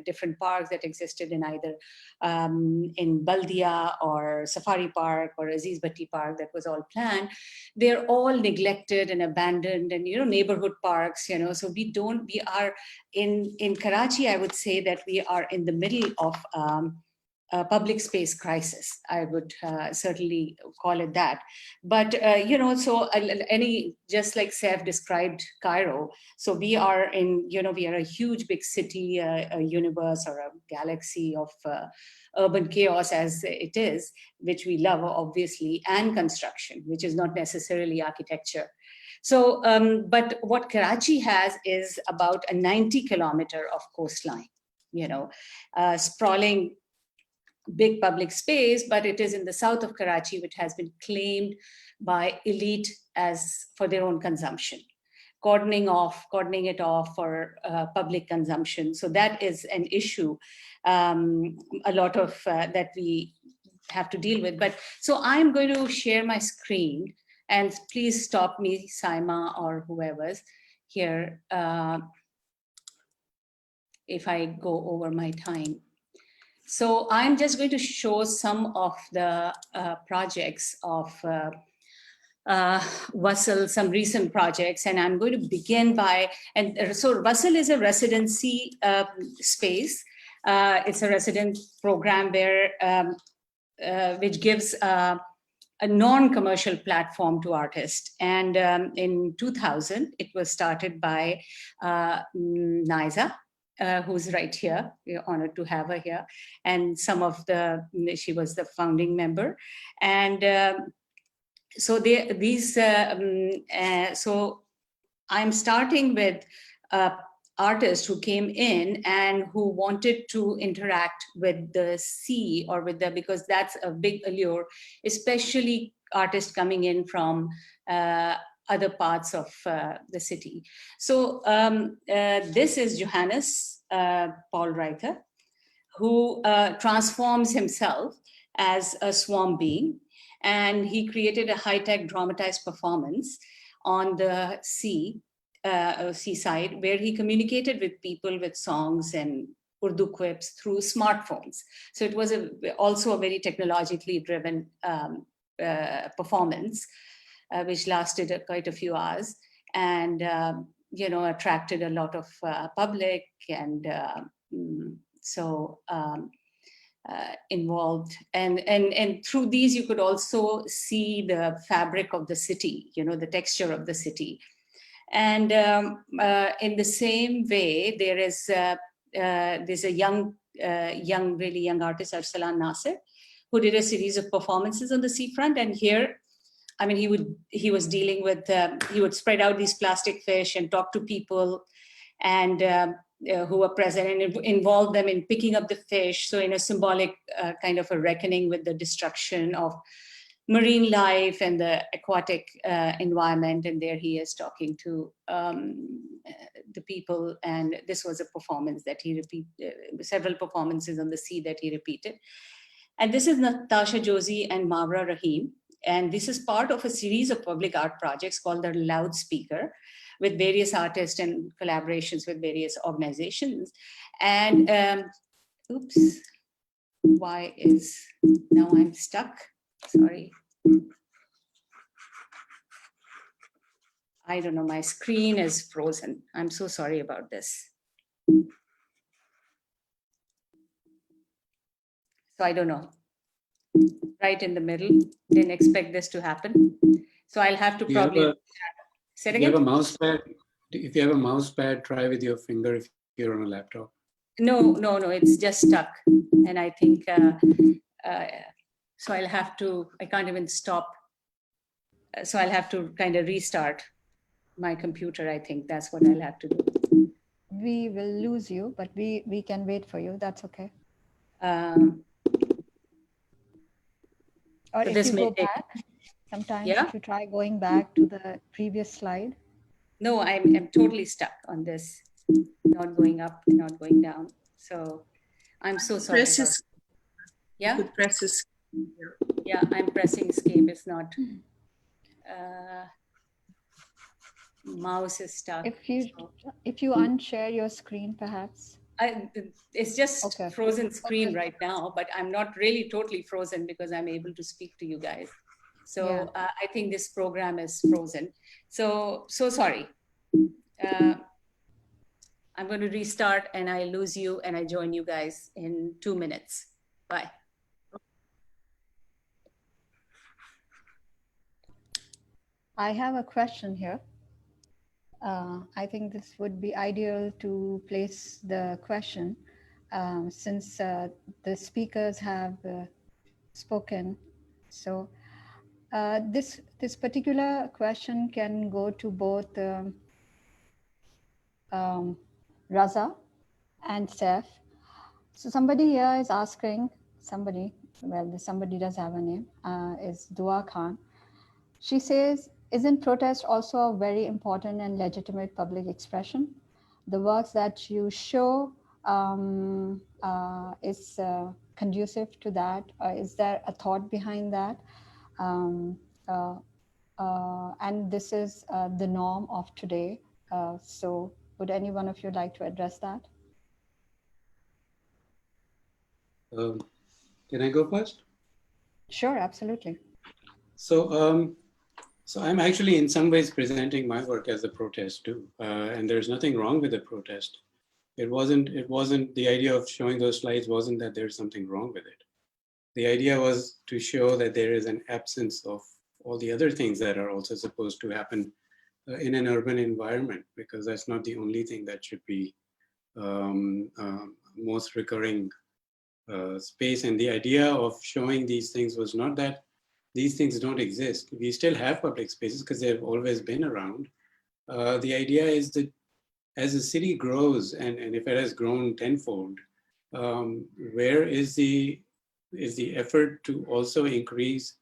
S5: different parks that existed in either in Baldia or Safari Park or Aziz Bhatti Park that was all planned, they're all neglected and abandoned, and neighborhood parks, so we are in Karachi, I would say that we are in the middle of a public space crisis. I would certainly call it that. But, just like Saif described Cairo, so we are we are a huge big city, a universe or a galaxy of urban chaos as it is, which we love, obviously, and construction, which is not necessarily architecture. So, but what Karachi has is about a 90-kilometer of coastline, sprawling big public space, but it is in the south of Karachi, which has been claimed by elite as for their own consumption, cordoning it off for public consumption. So that is an issue, a lot of that we have to deal with. But so I'm going to share my screen, and please stop me, Saima or whoever's here, if I go over my time. So I'm just going to show some of the projects of Wasal, some recent projects, and I'm going to begin by, so Wasal is a residency space. It's a resident program where, which gives a non-commercial platform to artists. And in 2000, it was started by Naiza, who's right here. We're honored to have her here. And she was the founding member. And so I'm starting with artists who came in and who wanted to interact with the sea or because that's a big allure, especially artists coming in from other parts of the city. So this is Johannes Paul Reiter, who transforms himself as a swarm being. And he created a high-tech dramatized performance on the seaside, where he communicated with people with songs and Urdu quips through smartphones. So it was also a very technologically driven performance, which lasted quite a few hours, and attracted a lot of public, and involved. And through these, you could also see the fabric of the city, the texture of the city. And in the same way, there's a young, really young artist, Arsalan Nasir, who did a series of performances on the seafront. And here, I mean, he was dealing with, he would spread out these plastic fish and talk to people and who were present, and involve them in picking up the fish. So in a symbolic kind of a reckoning with the destruction of marine life and the aquatic environment. And there he is talking to the people. And this was a performance that he repeated, several performances on the sea that he repeated. And this is Natasha Josie and Mawra Rahim. And this is part of a series of public art projects called the Loudspeaker, with various artists and collaborations with various organizations. And oops, why is, now I'm stuck, sorry. I don't know, my screen is frozen. I'm so sorry about this. So I don't know, right in the middle, didn't expect this to happen. So I'll have to probably, say it
S6: If you have a
S5: again?
S6: mouse pad, if you have a mouse pad, try with your finger if you're on a laptop.
S5: No, it's just stuck. And I think, so I'll have to, I can't even stop. So I'll have to kind of restart my computer. I think that's what I'll have to do.
S4: We will lose you, but we can wait for you. That's okay. Or
S5: So
S4: if
S5: this
S4: you
S5: may
S4: go
S5: take-
S4: back, sometimes
S5: Yeah?
S4: if you try going back to the previous slide.
S5: No, I'm totally stuck on this, not going up, not going down. So I'm so sorry.
S3: Press
S5: about-
S3: is,
S5: Yeah,
S3: you could press is.
S5: yeah, I'm pressing escape. It's not. Mouse is stuck.
S4: If you
S5: So
S4: unshare your screen, perhaps.
S5: it's just
S4: Okay.
S5: frozen screen right now, but I'm not really totally frozen because I'm able to speak to you guys. So
S4: Yeah.
S5: I think this program is frozen. So sorry. I'm going to restart and I lose you and I join you guys in 2 minutes. Bye.
S4: I have a question here. I think this would be ideal to place the question since the speakers have spoken. So this particular question can go to both Raza and Saif. So somebody here is asking, somebody does have a name, is Dua Khan. She says, isn't protest also a very important and legitimate public expression? The works that you show is conducive to that? Is there a thought behind that? And this is the norm of today. So would any one of you like to address that?
S6: Can I go first?
S4: Sure, absolutely.
S6: So, so I'm actually in some ways presenting my work as a protest too, and there's nothing wrong with the protest. It wasn't. The idea of showing those slides wasn't that there's something wrong with it. The idea was to show that there is an absence of all the other things that are also supposed to happen in an urban environment, because that's not the only thing that should be most recurring space. And the idea of showing these things was not that these things don't exist. We still have public spaces because they've always been around. The idea is that as the city grows, and if it has grown tenfold, where is the effort to also increase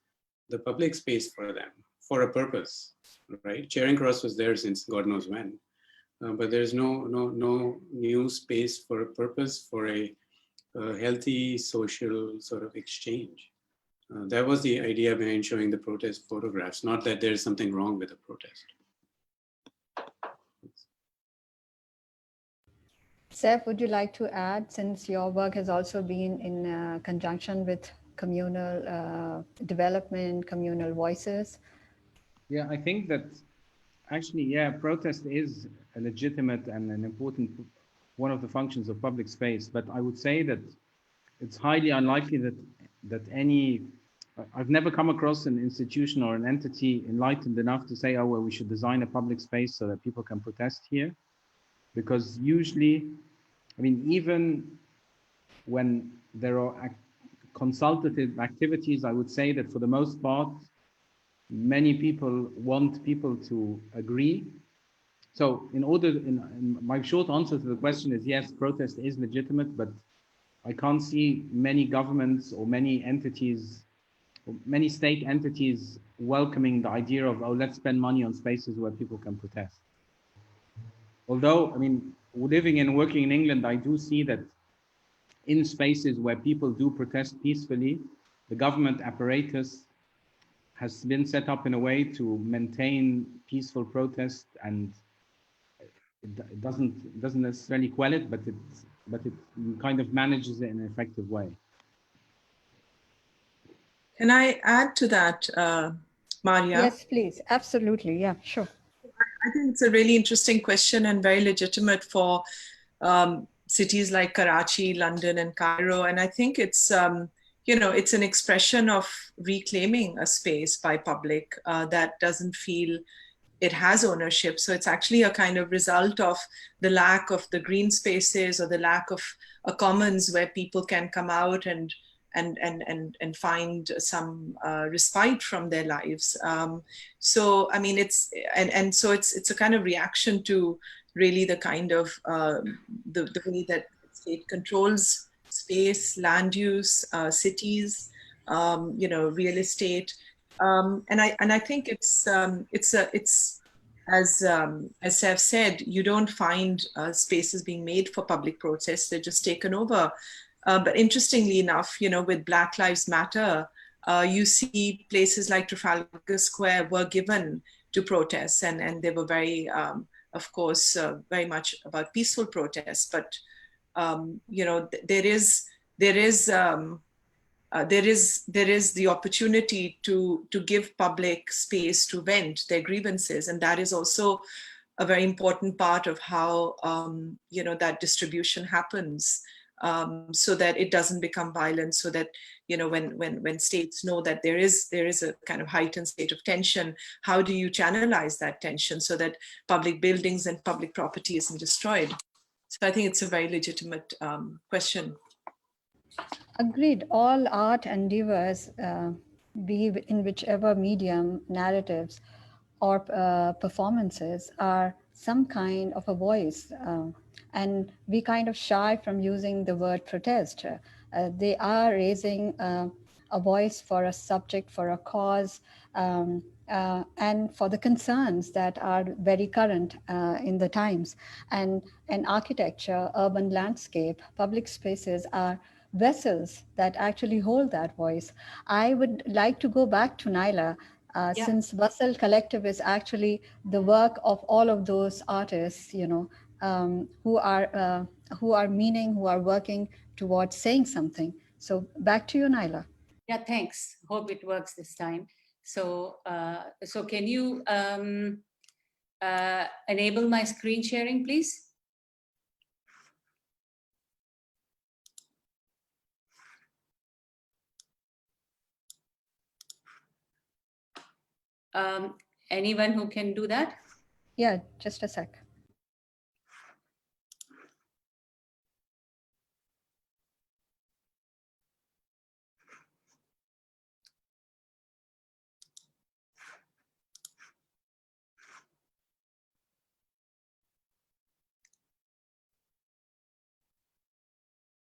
S6: the public space for them for a purpose, right? Charing Cross was there since God knows when, but there's no new space for a purpose, for a healthy social sort of exchange. That was the idea behind showing the protest photographs, not that there's something wrong with the protest.
S4: Saif, would you like to add, since your work has also been in conjunction with communal development, communal voices?
S1: Yeah, I think that actually, yeah, protest is a legitimate and an important one of the functions of public space. But I would say that it's highly unlikely that any, I've never come across an institution or an entity enlightened enough to say, oh, well, we should design a public space so that people can protest here. Because usually, I mean, even when there are consultative activities, I would say that for the most part, many people want people to agree. So in my short answer to the question is yes, protest is legitimate, but I can't see many governments or many entities many state entities welcoming the idea of, oh, let's spend money on spaces where people can protest. Although, I mean, living and working in England, I do see that in spaces where people do protest peacefully, the government apparatus has been set up in a way to maintain peaceful protest, and it doesn't necessarily quell it, but it kind of manages it in an effective way.
S3: Can I add to that, Maria?
S4: Yes, please. Absolutely. Yeah, sure.
S3: I think it's a really interesting question and very legitimate for cities like Karachi, London, and Cairo. And I think it's, you know, it's an expression of reclaiming a space by public that doesn't feel it has ownership. So it's actually a kind of result of the lack of the green spaces or the lack of a commons where people can come out and find some respite from their lives. So I mean, so it's a kind of reaction to really the kind of the way that state controls space, land use, cities, you know, real estate, and I think it's as I've said, you don't find spaces being made for public protests; they're just taken over. But interestingly enough, you know, with Black Lives Matter, you see places like Trafalgar Square were given to protests, and they were very, of course, very much about peaceful protests. But you know, there is the opportunity to give public space to vent their grievances, and that is also a very important part of how you know, that distribution happens. So that it doesn't become violent, so that, you know, when states know that there is a kind of heightened state of tension, how do you channelize that tension so that public buildings and public property isn't destroyed? So I think it's a very legitimate question.
S4: Agreed. All art endeavors, be in whichever medium, narratives or performances, are some kind of a voice. And we kind of shy from using the word protest. They are raising a voice for a subject, for a cause, and for the concerns that are very current in the times. And in architecture, urban landscape, public spaces are vessels that actually hold that voice. I would like to go back to Naila, since Wasl Collective is actually the work of all of those artists, you know, who are meaning, who are working towards saying something. So back to you, Naila.
S5: Yeah, thanks. Hope it works this time. So, so can you enable my screen sharing, please? Anyone who can do that?
S4: Yeah, just a sec.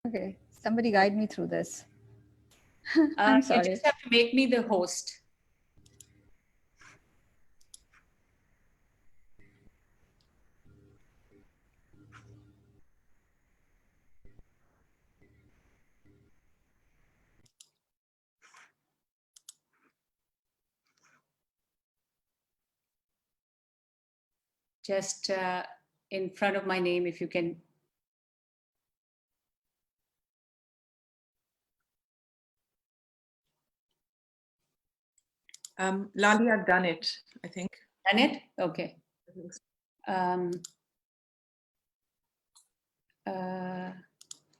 S4: Okay, somebody guide me through this. I'm sorry.
S5: You just have to make me the host. Just in front of my name, if you can.
S3: Lali, I've done it, I think.
S5: Done it? Okay.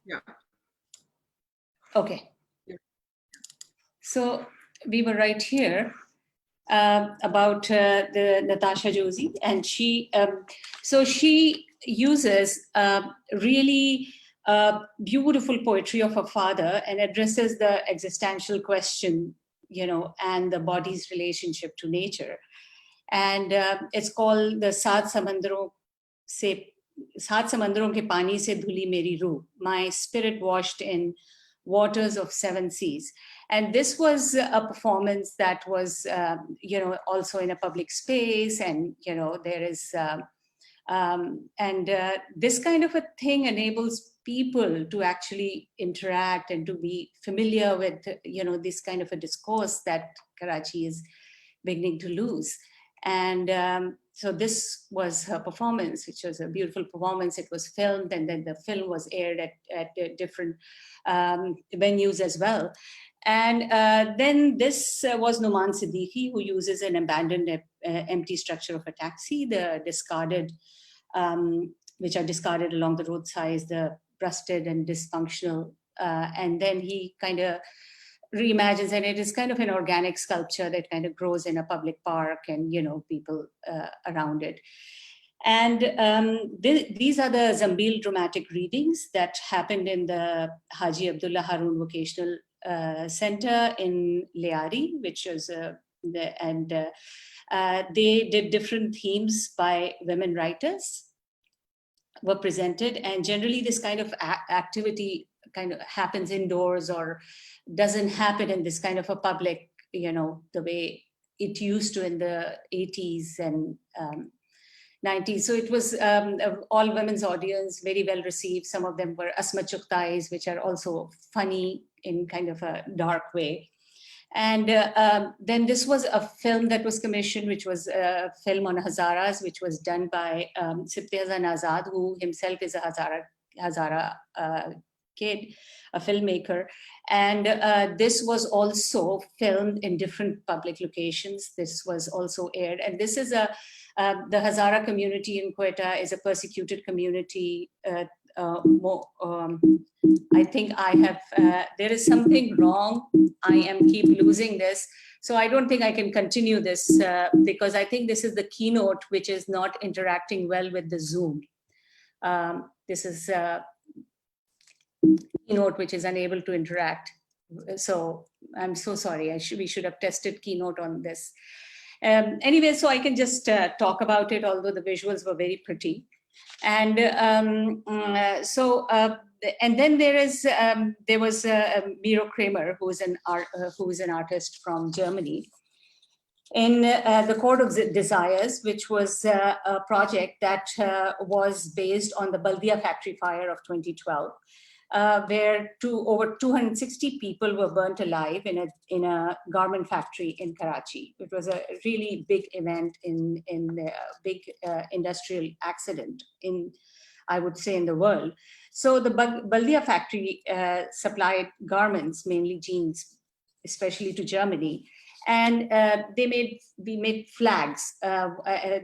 S3: Yeah.
S5: Okay.
S3: Yeah.
S5: So we were right here about the Natasha Josie, and she, so she uses really beautiful poetry of her father and addresses the existential question, you know, and the body's relationship to nature. And it's called the Saat Samandron ke pani se dhuli meri ruh. My spirit washed in Waters of Seven Seas. And this was a performance that was, also in a public space, and, there is, this kind of a thing enables people to actually interact and to be familiar with, this kind of a discourse that Karachi is beginning to lose. And so this was her performance, which was a beautiful performance. It was filmed, and then the film was aired at different venues as well. And then this was Numan Siddiqui, who uses an abandoned empty structure of a taxi, the discarded, which are discarded along the roadsides, the rusted and dysfunctional. And then he kind of reimagines, and it is kind of an organic sculpture that kind of grows in a public park, and people around it. And these are the Zambil dramatic readings that happened in the Haji Abdullah Haroon Vocational Center in Liari, which was they did different themes by women writers were presented, and generally this kind of activity kind of happens indoors or doesn't happen in this kind of a public, the way it used to in the 80s and 90s. So it was all women's audience, very well received. Some of them were Asma Chuktais, which are also funny in kind of a dark way. And then this was a film that was commissioned, which was a film on Hazaras, which was done by Sibte Hasan Azad, who himself is a Hazara kid, a filmmaker. And this was also filmed in different public locations. This was also aired. And this is the Hazara community in Quetta is a persecuted community. I think I have, there is something wrong. I keep losing this. So I don't think I can continue this because I think this is the keynote, which is not interacting well with the Zoom. This is Keynote, which is unable to interact. So I'm so sorry. We should have tested Keynote on this. Anyway, so I can just talk about it, although the visuals were very pretty. And and then there was Miro Kramer, who is an artist from Germany, in the Court of Desires, which was a project that was based on the Baldia factory fire of 2012. Where over 260 people were burnt alive in a garment factory in Karachi. It was a really big event in the big industrial accident I would say, in the world. So the Baldia factory supplied garments, mainly jeans, especially to Germany. And we made flags.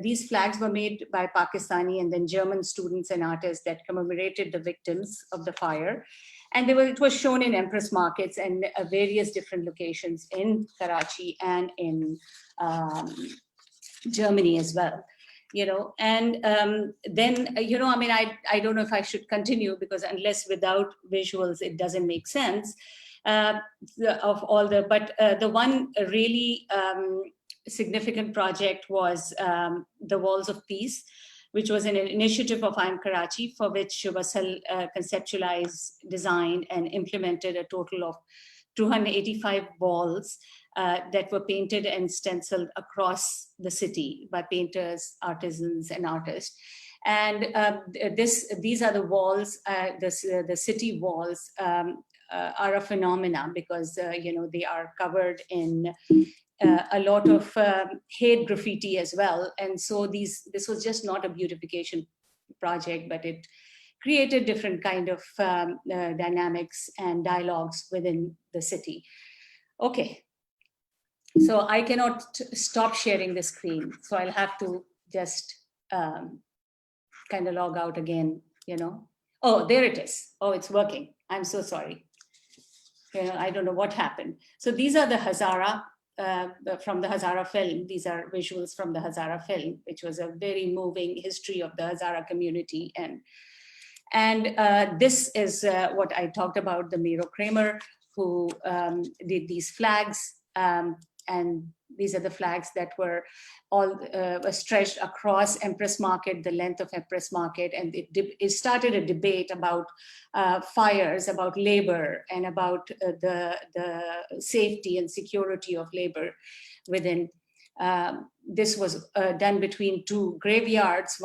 S5: These flags were made by Pakistani and then German students and artists that commemorated the victims of the fire. And it was shown in Empress Markets and various different locations in Karachi and in Germany as well. And then, I mean, I don't know if I should continue, because unless without visuals, it doesn't make sense. The one really significant project was the Walls of Peace, which was an initiative of IIM Karachi, for which Wassal conceptualized, designed, and implemented a total of 285 walls that were painted and stenciled across the city by painters, artisans, and artists. And these are the walls, the city walls are a phenomena, because they are covered in a lot of hate graffiti as well. And so this was just not a beautification project, but it created different kind of dynamics and dialogues within the city. Okay, so I cannot stop sharing the screen, so I'll have to just kind of log out again, Oh, there it is. Oh, it's working. I'm so sorry. I don't know what happened. So these are the Hazara, from the Hazara film. These are visuals from the Hazara film, which was a very moving history of the Hazara community. And this is what I talked about, the Miro Kramer, who did these flags. And these are the flags that were all stretched across Empress Market, the length of Empress Market. And it started a debate about fires, about labor, and about the safety and security of labor within. This was done between two graveyards,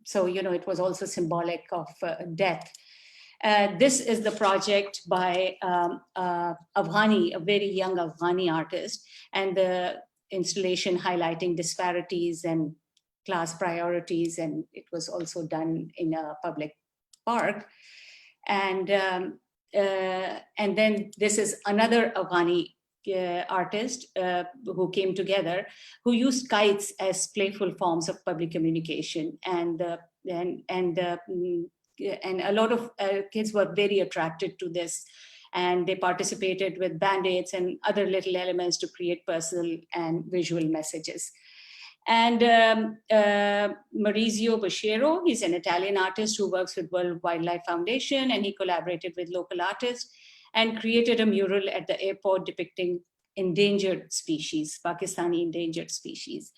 S5: so, you know, it was also symbolic of death. This is the project by Afghani, a very young Afghani artist, and the installation highlighting disparities and class priorities, and it was also done in a public park. And then this is another Afghani artist who came together, who used kites as playful forms of public communication, and a lot of kids were very attracted to this, and they participated with band-aids and other little elements to create personal and visual messages. And Maurizio Bashero, he's an Italian artist who works with World Wildlife Foundation, and he collaborated with local artists and created a mural at the airport depicting endangered species, Pakistani endangered species.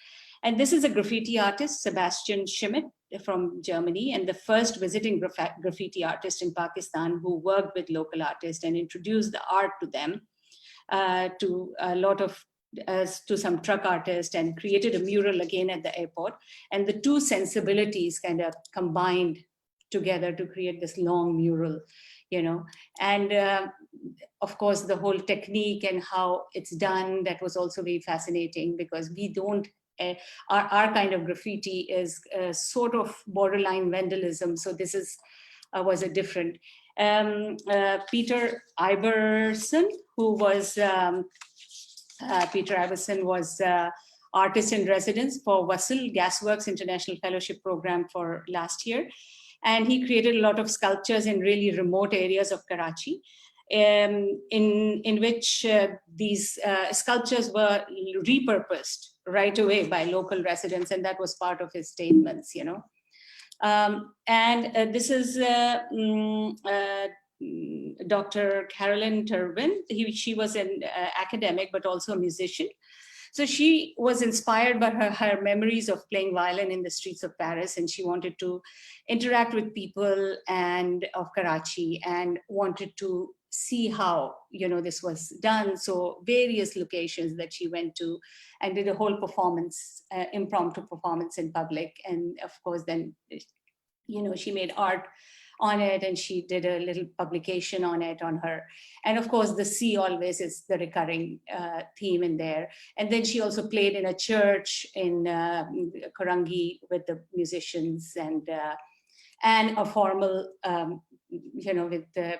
S5: And this is a graffiti artist, Sebastian Schmidt from Germany, and the first visiting graffiti artist in Pakistan who worked with local artists and introduced the art to them, to a lot of to some truck artists, and created a mural again at the airport. And the two sensibilities kind of combined together to create this long mural, you know. And of course, the whole technique and how it's done, that was also very fascinating, because we don't, our kind of graffiti is sort of borderline vandalism. So this is was a different. Peter Iverson, who was, Peter Iverson was artist in residence for Wasil Gasworks International Fellowship Program for last year. And he created a lot of sculptures in really remote areas of Karachi, in which these sculptures were repurposed right away by local residents, and that was part of his statements, you know. This is Dr. Carolyn Turbin. She was an academic, but also a musician. So she was inspired by her memories of playing violin in the streets of Paris, and she wanted to interact with people and of Karachi, and wanted to see how, you know, this was done. So various locations that she went to, and did a whole performance, impromptu performance in public. And of course, then, you know, she made art on it, and she did a little publication on it, on her. And of course, the sea always is the recurring theme in there. And then she also played in a church in Korangi with the musicians, and a formal, you know,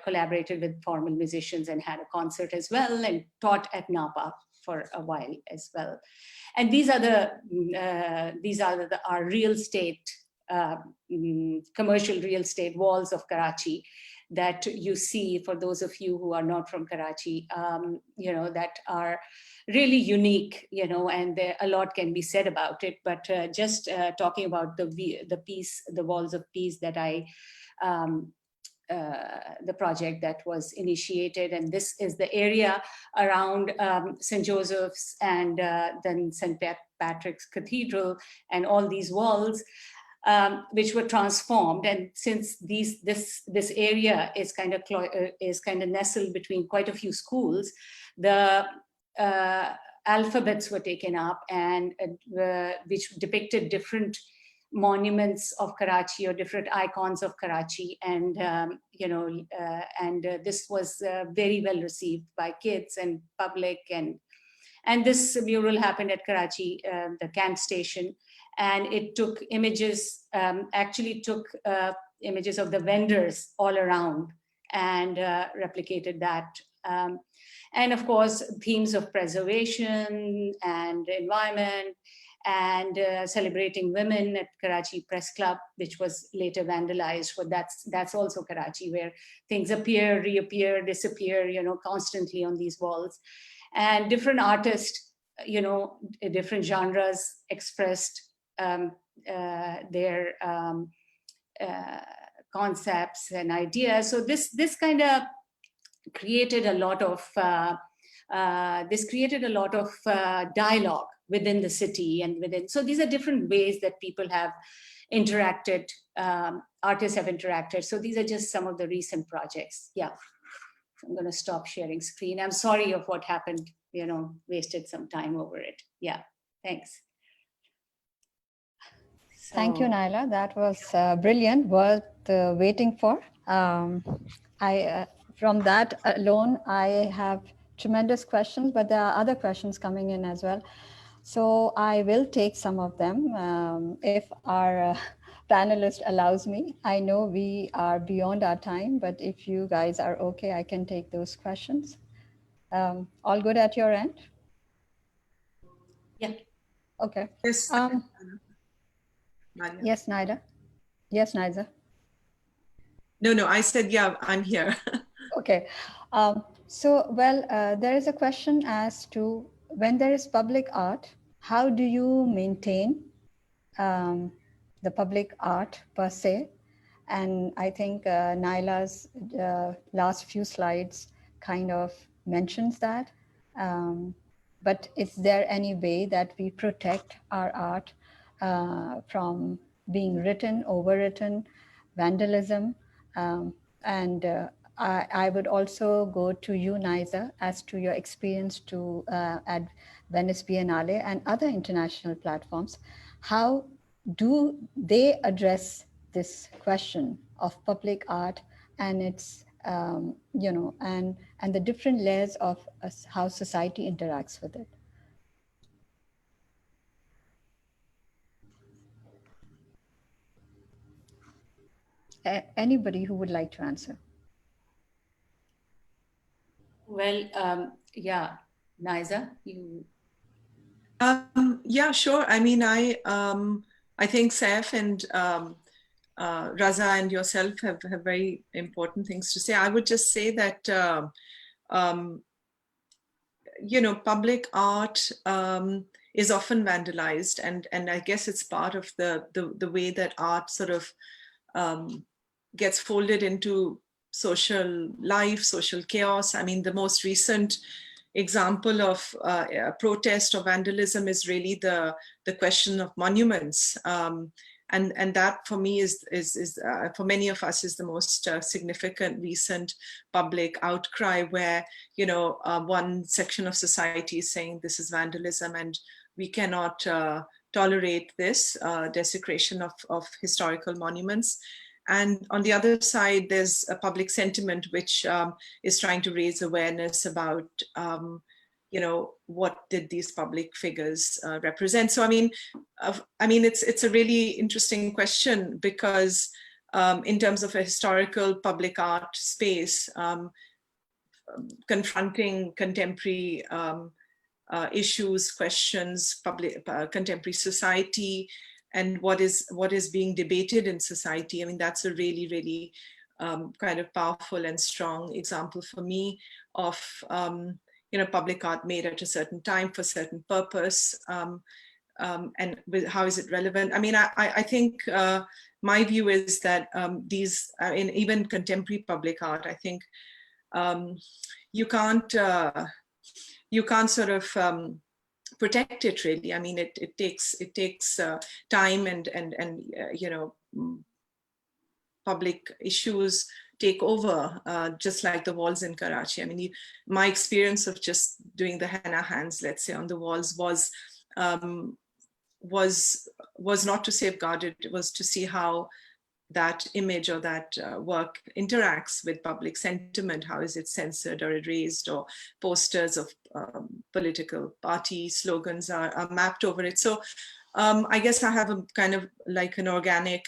S5: collaborated with formal musicians, and had a concert as well, and taught at Napa for a while as well. And these are our real estate, commercial real estate walls of Karachi that you see, for those of you who are not from Karachi, you know, that are really unique, you know, and a lot can be said about it. But just talking about the piece, the Walls of Peace, that the project that was initiated, and this is the area around St. Joseph's and then St. Patrick's Cathedral, and all these walls, which were transformed. And since this area is kind of nestled between quite a few schools, the alphabets were taken up, and which depicted different monuments of Karachi, or different icons of Karachi. And you know, this was very well received by kids and public. And this mural happened at Karachi, the camp station. And it took images, actually took images of the vendors all around, and replicated that. And of course, themes of preservation and environment, and celebrating women at Karachi Press Club, which was later vandalized. But that's also Karachi, where things appear, reappear, disappear, you know, constantly on these walls. And different artists, you know, different genres expressed their concepts and ideas. So this kind of created a lot of this created a lot of dialogue within the city and within. So these are different ways that people have interacted, artists have interacted. So these are just some of the recent projects. Yeah, I'm going to stop sharing screen. I'm sorry of what happened, wasted some time over it. Yeah, thanks.
S4: Thank you, Naila. That was brilliant, worth waiting for. From that alone, I have tremendous questions, but there are other questions coming in as well. So I will take some of them if our panelist allows me. I know we are beyond our time, but if you guys are okay, I can take those questions. All good at your end?
S5: Yeah.
S4: Okay.
S3: Yes.
S4: Yes, Naida. Yes, Naida.
S3: No, I said, yeah, I'm here.
S4: Okay. There is a question as to when there is public art, how do you maintain the public art per se? And I think Naila's last few slides kind of mentions that. But is there any way that we protect our art from being written, overwritten, vandalism? I would also go to you, Naiza, as to your experience at Venice Biennale and other international platforms. How do they address this question of public art and its, and the different layers of how society interacts with it? Anybody who would like to answer?
S5: Well, yeah, Naiza, you.
S3: Yeah, sure. I mean, I think Saif and Raza and yourself have very important things to say. I would just say that, public art is often vandalized, and I guess it's part of the way that art sort of gets folded into social life, social chaos. I mean, the most recent example of protest or vandalism is really the question of monuments. And that for me is for many of us is the most significant recent public outcry, where one section of society is saying this is vandalism and we cannot tolerate this desecration of historical monuments. And on the other side, there's a public sentiment which is trying to raise awareness about, what did these public figures represent? So, I mean, it's a really interesting question, because in terms of a historical public art space, confronting contemporary issues, questions, contemporary society, and what is being debated in society. I mean, that's a really, really kind of powerful and strong example for me of, public art made at a certain time for a certain purpose, and how is it relevant? I mean, I think my view is that these, in even contemporary public art, I think you can't sort of protect it really. I mean, it takes time and public issues take over, just like the walls in Karachi. I mean, my experience of just doing the henna hands, let's say, on the walls was not to safeguard it. It was to see how that image or that work interacts with public sentiment. How is it censored or erased, or posters of political party slogans are mapped over it. So I guess I have a kind of like an organic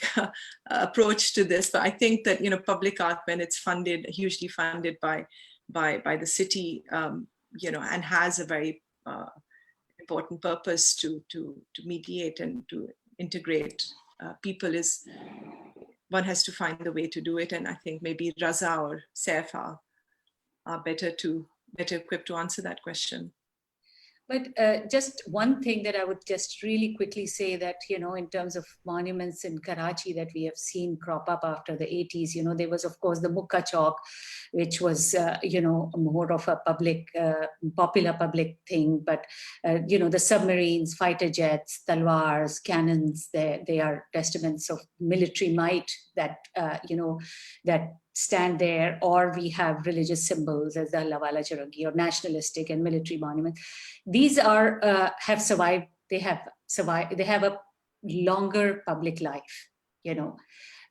S3: approach to this, but I think that, public art, when it's funded, hugely funded by the city, and has a very important purpose to mediate and to integrate people, is one has to find the way to do it. And I think maybe Raza or Saif are better equipped to answer that question.
S5: But just one thing that I would just really quickly say that, you know, in terms of monuments in Karachi that we have seen crop up after the 80s, you know, there was, of course, the Mukka Chowk, which was, you know, more of a public, popular public thing. But, you know, the submarines, fighter jets, talwars, cannons, they are testaments of military might that, you know, that stand there. Or we have religious symbols as the Allawala Charangi, or nationalistic and military monuments. These are have survived. They have survived. They have a longer public life, you know.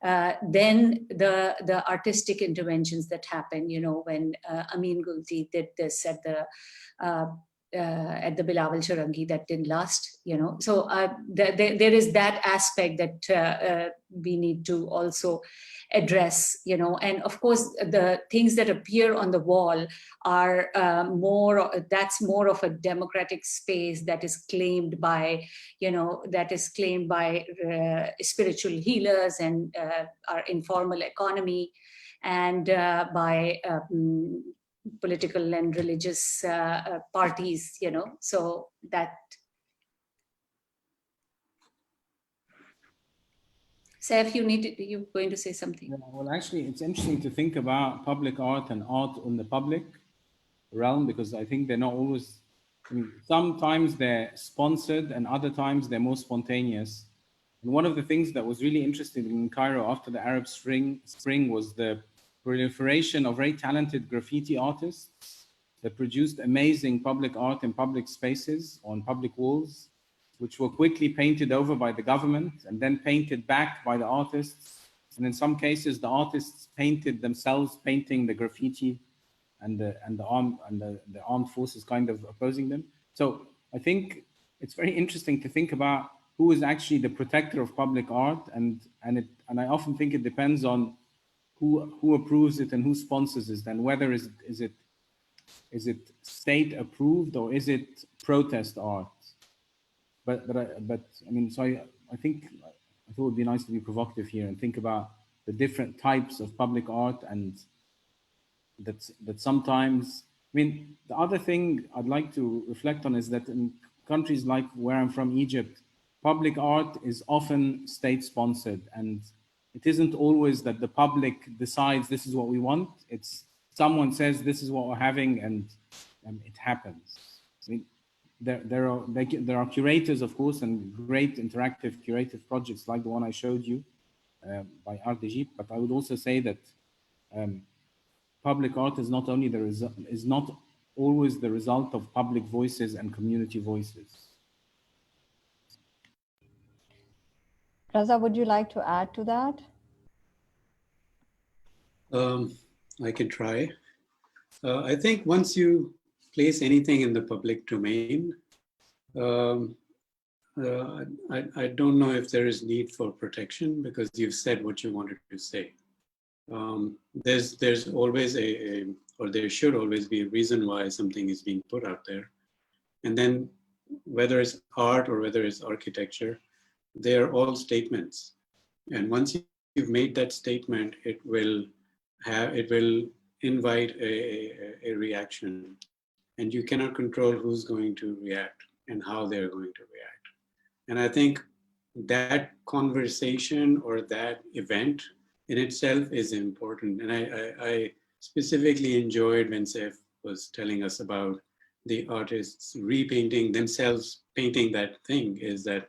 S5: Then the artistic interventions that happen, you know, when Amin Gulti did this at the Bilawal Charangi, that didn't last, you know. So there is that aspect that we need to also address, you know. And of course, the things that appear on the wall are that's more of a democratic space that is claimed by, you know, spiritual healers and our informal economy, and by political and religious parties, you know. So that. Saif, you're going to say something.
S1: Yeah, well, actually, it's interesting to think about public art and art in the public realm, because I think they're not always, I mean, sometimes they're sponsored and other times they're more spontaneous. And one of the things that was really interesting in Cairo after the Arab Spring was the proliferation of very talented graffiti artists that produced amazing public art in public spaces, on public walls, which were quickly painted over by the government and then painted back by the artists. And in some cases, the artists painted themselves, painting the graffiti, and the armed forces kind of opposing them. So I think it's very interesting to think about who is actually the protector of public art, and I often think it depends on who approves it and who sponsors it, and whether is it state approved or is it protest art. But I mean, so I think I thought it would be nice to be provocative here and think about the different types of public art, and that sometimes, I mean, the other thing I'd like to reflect on is that in countries like where I'm from, Egypt, public art is often state sponsored, and it isn't always that the public decides this is what we want. It's someone says this is what we're having, and it happens. I mean, there are curators, of course, and great interactive curative projects like the one I showed you by Art d'Egypte. But I would also say that public art is not only is not always the result of public voices and community voices.
S4: Raza, would you like to add to that?
S6: I can try. I think once you place anything in the public domain, I don't know if there is need for protection, because you've said what you wanted to say. There's always or there should always be a reason why something is being put out there. And then whether it's art or whether it's architecture, they're all statements. And once you've made that statement, it will invite a reaction, and you cannot control who's going to react and how they're going to react. And I think that conversation or that event in itself is important. And I specifically enjoyed when Saif was telling us about the artists repainting themselves, painting that thing, is that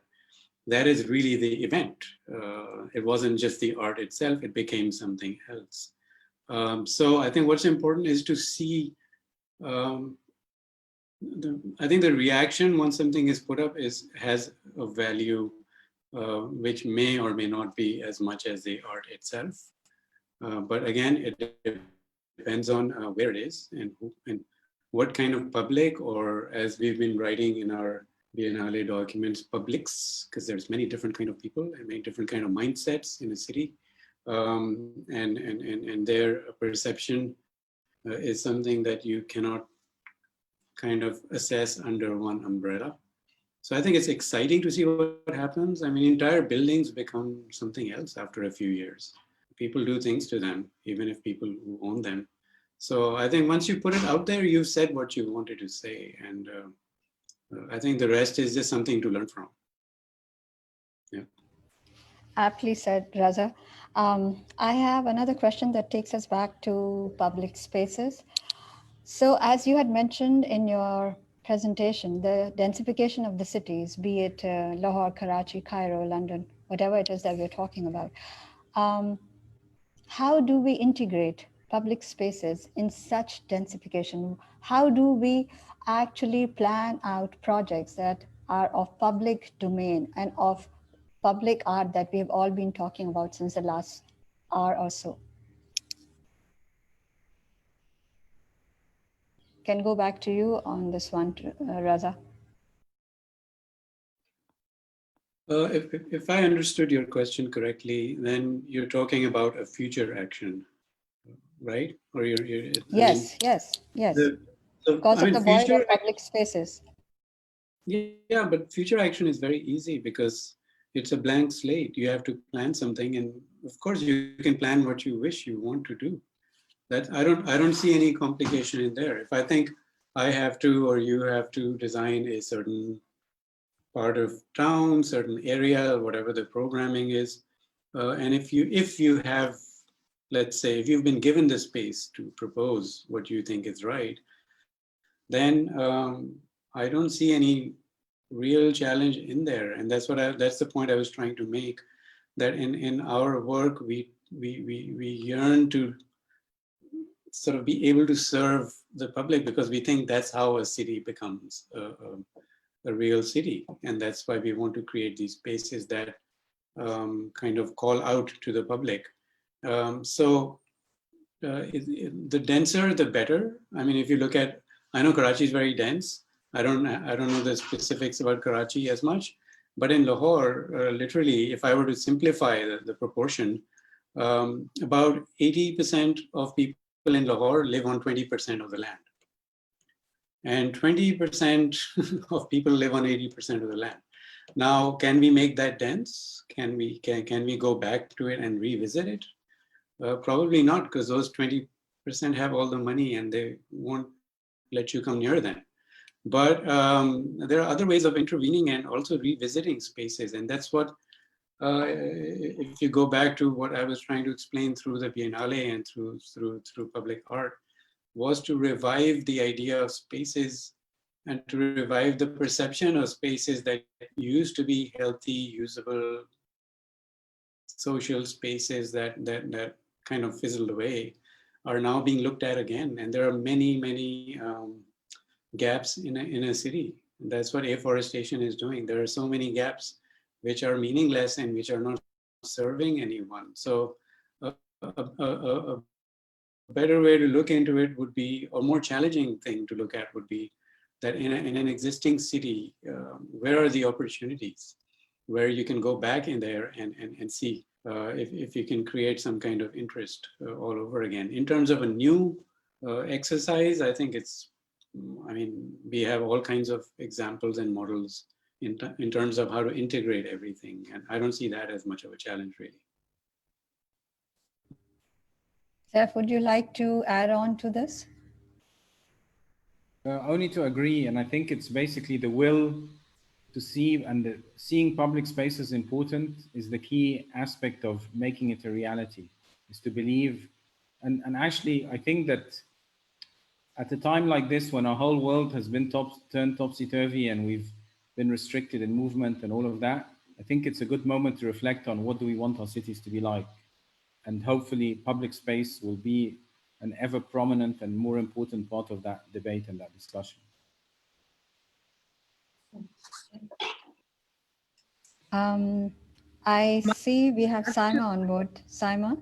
S6: is really the event. It wasn't just the art itself, it became something else. So I think what's important is to see, I think the reaction once something is put up has a value which may or may not be as much as the art itself. But again, it depends on where it is and who, and what kind of public, or as we've been writing in our Biennale documents, publics, because there's many different kind of people and many different kind of mindsets in a city. And their perception is something that you cannot kind of assess under one umbrella. So I think it's exciting to see what happens. I mean, entire buildings become something else after a few years. People do things to them, even if people who own them. So I think once you put it out there, you've said what you wanted to say. And I think the rest is just something to learn from.
S4: Aptly said, Raza. I have another question that takes us back to public spaces. So as you had mentioned in your presentation, the densification of the cities, be it Lahore, Karachi, Cairo, London, whatever it is that we're talking about, how do we integrate public spaces in such densification? How do we actually plan out projects that are of public domain and of public art that we have all been talking about since the last hour or so? Can go back to you on this one, Raza.
S6: If I understood your question correctly, then you're talking about a future action, right? Or
S4: Yes. Because of the void of public spaces.
S6: Yeah, but future action is very easy because it's a blank slate. You have to plan something, and of course you can plan what you wish you want to do. That I don't see any complication in there. If I think I have to or you have to design a certain part of town, certain area, whatever the programming is, and if you have, let's say, if you've been given the space to propose what you think is right, then I don't see any real challenge in there. And that's the point I was trying to make, that in our work, we yearn to sort of be able to serve the public because we think that's how a city becomes a real city. And that's why we want to create these spaces that kind of call out to the public. The denser, the better. I mean, if you look at, I know Karachi is very dense. I don't know the specifics about Karachi as much, but in Lahore, literally, if I were to simplify the proportion, about 80% of people in Lahore live on 20% of the land. And 20% of people live on 80% of the land. Now, can we make that dense? Can we go back to it and revisit it? Probably not, because those 20% have all the money and they won't let you come near them. But there are other ways of intervening and also revisiting spaces. And that's what, if you go back to what I was trying to explain through the Biennale and through public art, was to revive the idea of spaces and to revive the perception of spaces that used to be healthy, usable, social spaces that kind of fizzled away, are now being looked at again. And there are many gaps in a city. And that's what afforestation is doing. There are so many gaps which are meaningless and which are not serving anyone. So a better way to look into it would be, or more challenging thing to look at would be, that in an existing city, where are the opportunities where you can go back in there and see if you can create some kind of interest all over again. In terms of a new exercise, I think we have all kinds of examples and models in terms of how to integrate everything. And I don't see that as much of a challenge, really.
S4: Saif, would you like to add on to this?
S1: Only to agree, and I think it's basically the will to see, and seeing public space is important is the key aspect of making it a reality, is to believe. And actually, I think that at a time like this, when our whole world has been turned topsy-turvy and we've been restricted in movement and all of that, I think it's a good moment to reflect on what do we want our cities to be like. And hopefully public space will be an ever prominent and more important part of that debate and that discussion.
S4: I see we have Simon on board. Simon?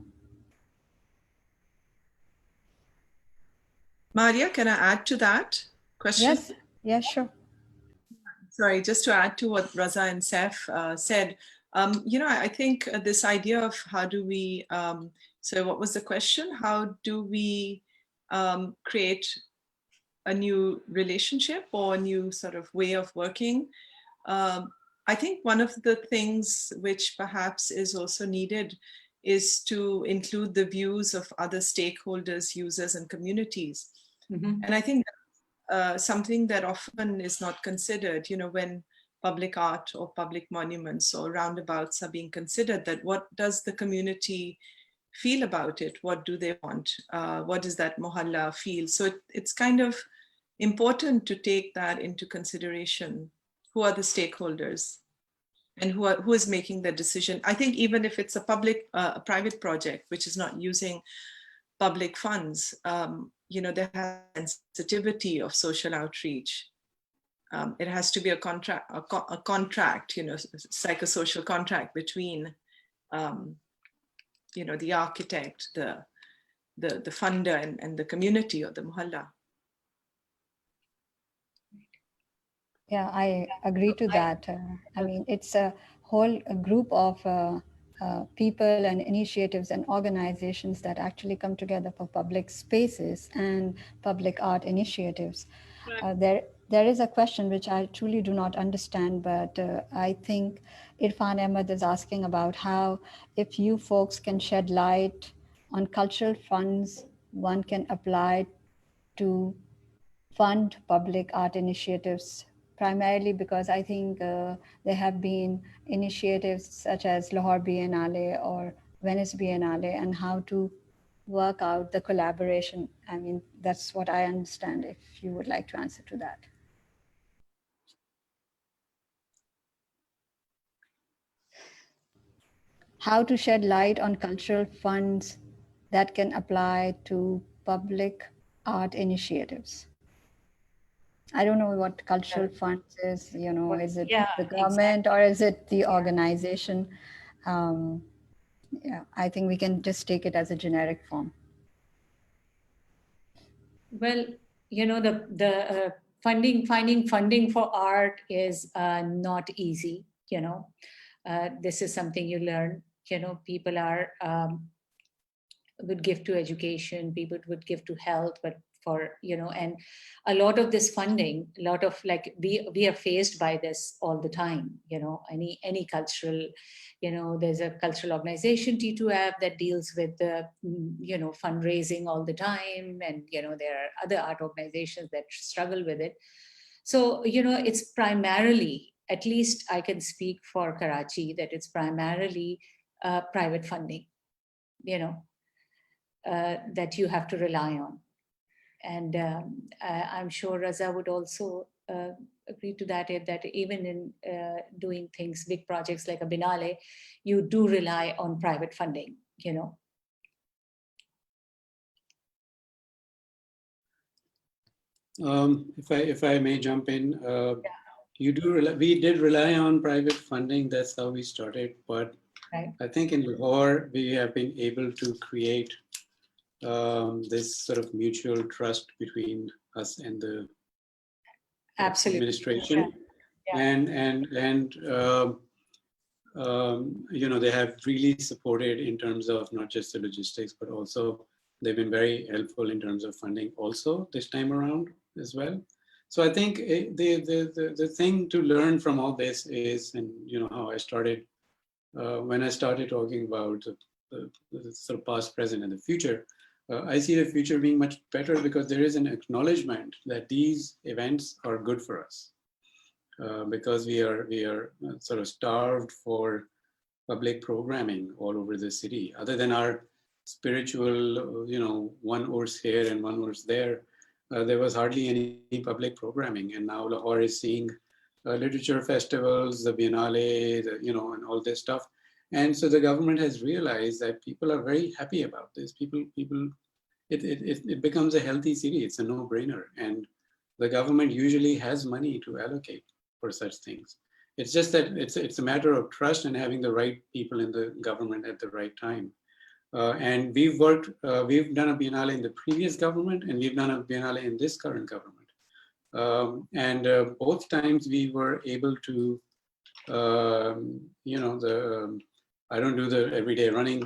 S3: Maria, can I add to that question?
S4: Yes, sure.
S3: Sorry, just to add to what Raza and Saif said, I think this idea of how do we, so what was the question? How do we create a new relationship or a new sort of way of working? I think one of the things which perhaps is also needed is to include the views of other stakeholders, users, and communities. Mm-hmm. And I think something that often is not considered, you know, when public art or public monuments or roundabouts are being considered, that what does the community feel about it? What do they want? What does that mohalla feel? So it's kind of important to take that into consideration. Who are the stakeholders and who is making the decision? I think even if it's a private project, which is not using public funds, you know, there has sensitivity of social outreach. It has to be a contract, you know, psychosocial contract between, you know, the architect, the funder, and the community or the mohalla.
S4: Yeah, I agree to that. I mean, it's a whole group of people and initiatives and organizations that actually come together for public spaces and public art initiatives. There is a question which I truly do not understand, but I think Irfan Ahmed is asking about how, if you folks can shed light on cultural funds one can apply to fund public art initiatives, primarily because I think there have been initiatives such as Lahore Biennale or Venice Biennale, and how to work out the collaboration. I mean, that's what I understand, if you would like to answer to that. How to shed light on cultural funds that can apply to public art initiatives. I don't know what cultural funds is, you know, is it the government or is it the organization? Yeah, I think we can just take it as a generic form.
S5: Well, you know, the finding funding for art is not easy. You know, this is something you learn. You know, people would give to education, people would give to health, but for, you know, and a lot of this funding, a lot of, like, we are faced by this all the time. You know, any cultural, you know, there's a cultural organization, T2F, that deals with the, you know, fundraising all the time, and, you know, there are other art organizations that struggle with it. So, you know, it's primarily, at least I can speak for Karachi, that it's primarily private funding, you know, that you have to rely on. And I'm sure Raza would also agree to that, that even in doing things, big projects like a Biennale, you do rely on private funding, you know.
S6: If I may jump in, we did rely on private funding. That's how we started. But I think in Lahore, we have been able to create this sort of mutual trust between us and the administration. And you know, they have really supported in terms of not just the logistics, but also they've been very helpful in terms of funding also this time around as well. So I think the thing to learn from all this is, and you know, how I started, when I started talking about the sort of past, present, and the future, I see the future being much better because there is an acknowledgement that these events are good for us, because we are sort of starved for public programming all over the city. Other than our spiritual, you know, one urs here and one urs there, there was hardly any public programming. And now Lahore is seeing literature festivals, the Biennale, you know, and all this stuff. And so the government has realized that people are very happy about this. It becomes a healthy city. It's a no-brainer. And the government usually has money to allocate for such things. It's just that it's a matter of trust and having the right people in the government at the right time. And we've done a Biennale in the previous government, and we've done a Biennale in this current government. And both times we were able to, you know, I don't do the everyday running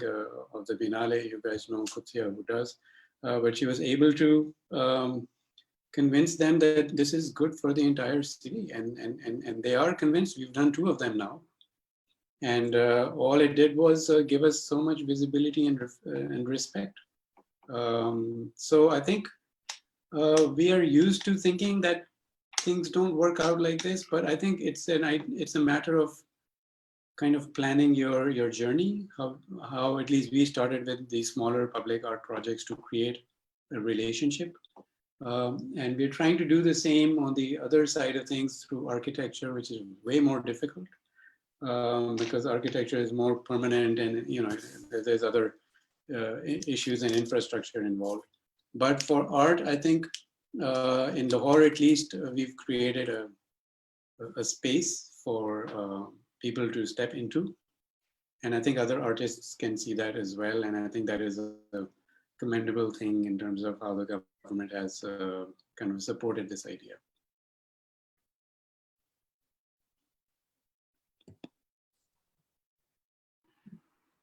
S6: of the Biennale. You guys know Kutia who does, but she was able to convince them that this is good for the entire city, and they are convinced. We've done 2 of them now, and all it did was give us so much visibility and respect. So I think we are used to thinking that things don't work out like this, but I think it's a matter of kind of planning your journey, how at least we started with these smaller public art projects to create a relationship. And we're trying to do the same on the other side of things through architecture, which is way more difficult because architecture is more permanent and, you know, there's other issues and infrastructure involved. But for art, I think in Lahore, at least, we've created a space for people to step into. And I think other artists can see that as well. And I think that is a commendable thing in terms of how the government has kind of supported this idea.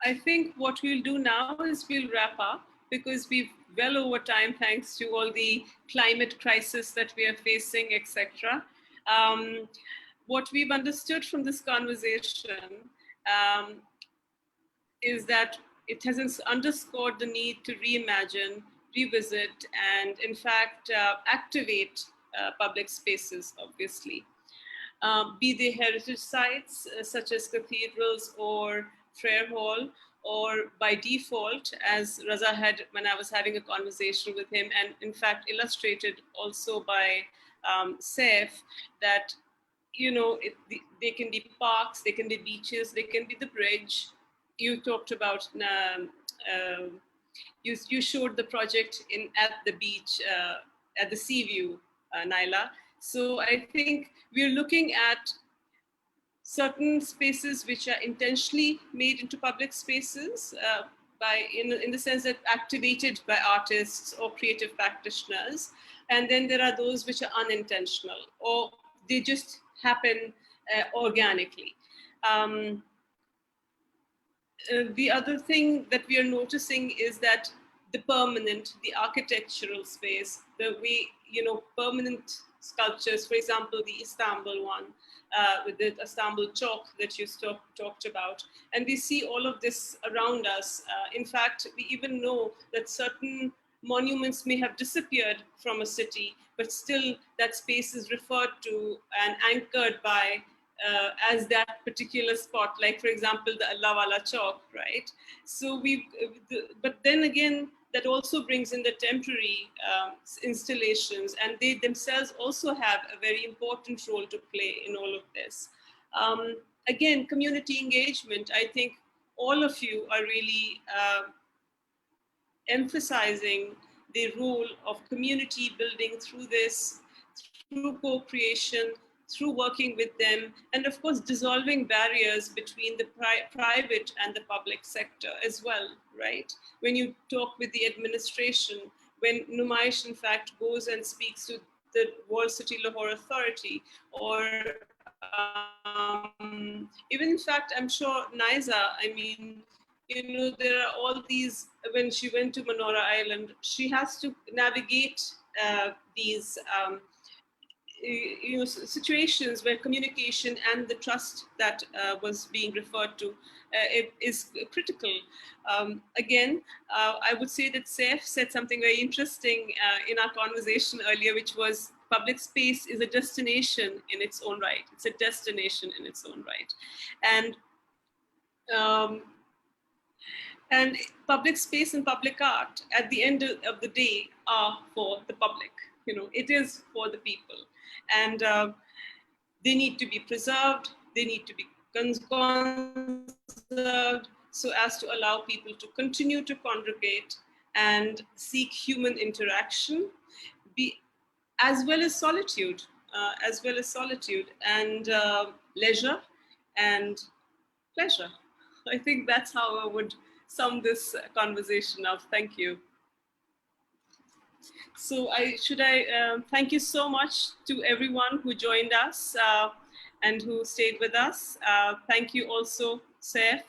S2: I think what we'll do now is we'll wrap up because we've well over time, thanks to all the climate crisis that we are facing, etc. What we've understood from this conversation is that it has underscored the need to reimagine, revisit, and in fact, activate public spaces, obviously. Be they heritage sites such as cathedrals or Frere Hall, or by default, as Raza had when I was having a conversation with him, and in fact illustrated also by Saif, that, you know, they can be parks, they can be beaches, they can be the bridge. You talked about, you showed the project at the beach, at the sea view, Naila. So I think we're looking at certain spaces which are intentionally made into public spaces in the sense that activated by artists or creative practitioners. And then there are those which are unintentional, or they just happen organically. The other thing that we are noticing is that the permanent, the architectural space, the way, you know, permanent sculptures, for example, the Istanbul one, with the Istanbul chalk that you talked about. And we see all of this around us. In fact, we even know that certain monuments may have disappeared from a city, but still that space is referred to and anchored by as that particular spot, like for example, the Allah Wala Chowk, right? So but then again, that also brings in the temporary installations, and they themselves also have a very important role to play in all of this. Again, community engagement, I think all of you are really emphasizing the role of community building through this, through co-creation, through working with them, and of course, dissolving barriers between the private and the public sector as well, right? When you talk with the administration, when Numaish, in fact, goes and speaks to the World City Lahore Authority, or even in fact, I'm sure Naiza, I mean, you know, there are all these, when she went to Manora Island, she has to navigate these situations where communication and the trust that was being referred to is critical. Again, I would say that Saif said something very interesting in our conversation earlier, which was public space is a destination in its own right. It's a destination in its own right. And public space and public art at the end of the day are for the public. You know, it is for the people. And they need to be preserved, they need to be conserved so as to allow people to continue to congregate and seek human interaction, as well as solitude, and leisure and pleasure. I think that's how I would sum this conversation up. Thank you. So thank you so much to everyone who joined us and who stayed with us. Thank you also, Saif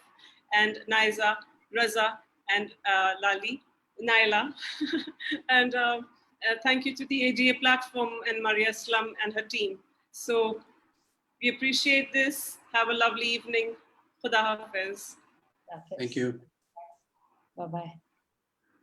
S2: and Naiza, Raza, and Naila. And thank you to the AGA platform and Maria Slum and her team. So we appreciate this. Have a lovely evening. Khuda Hafiz.
S6: Thank you.
S5: Bye-bye.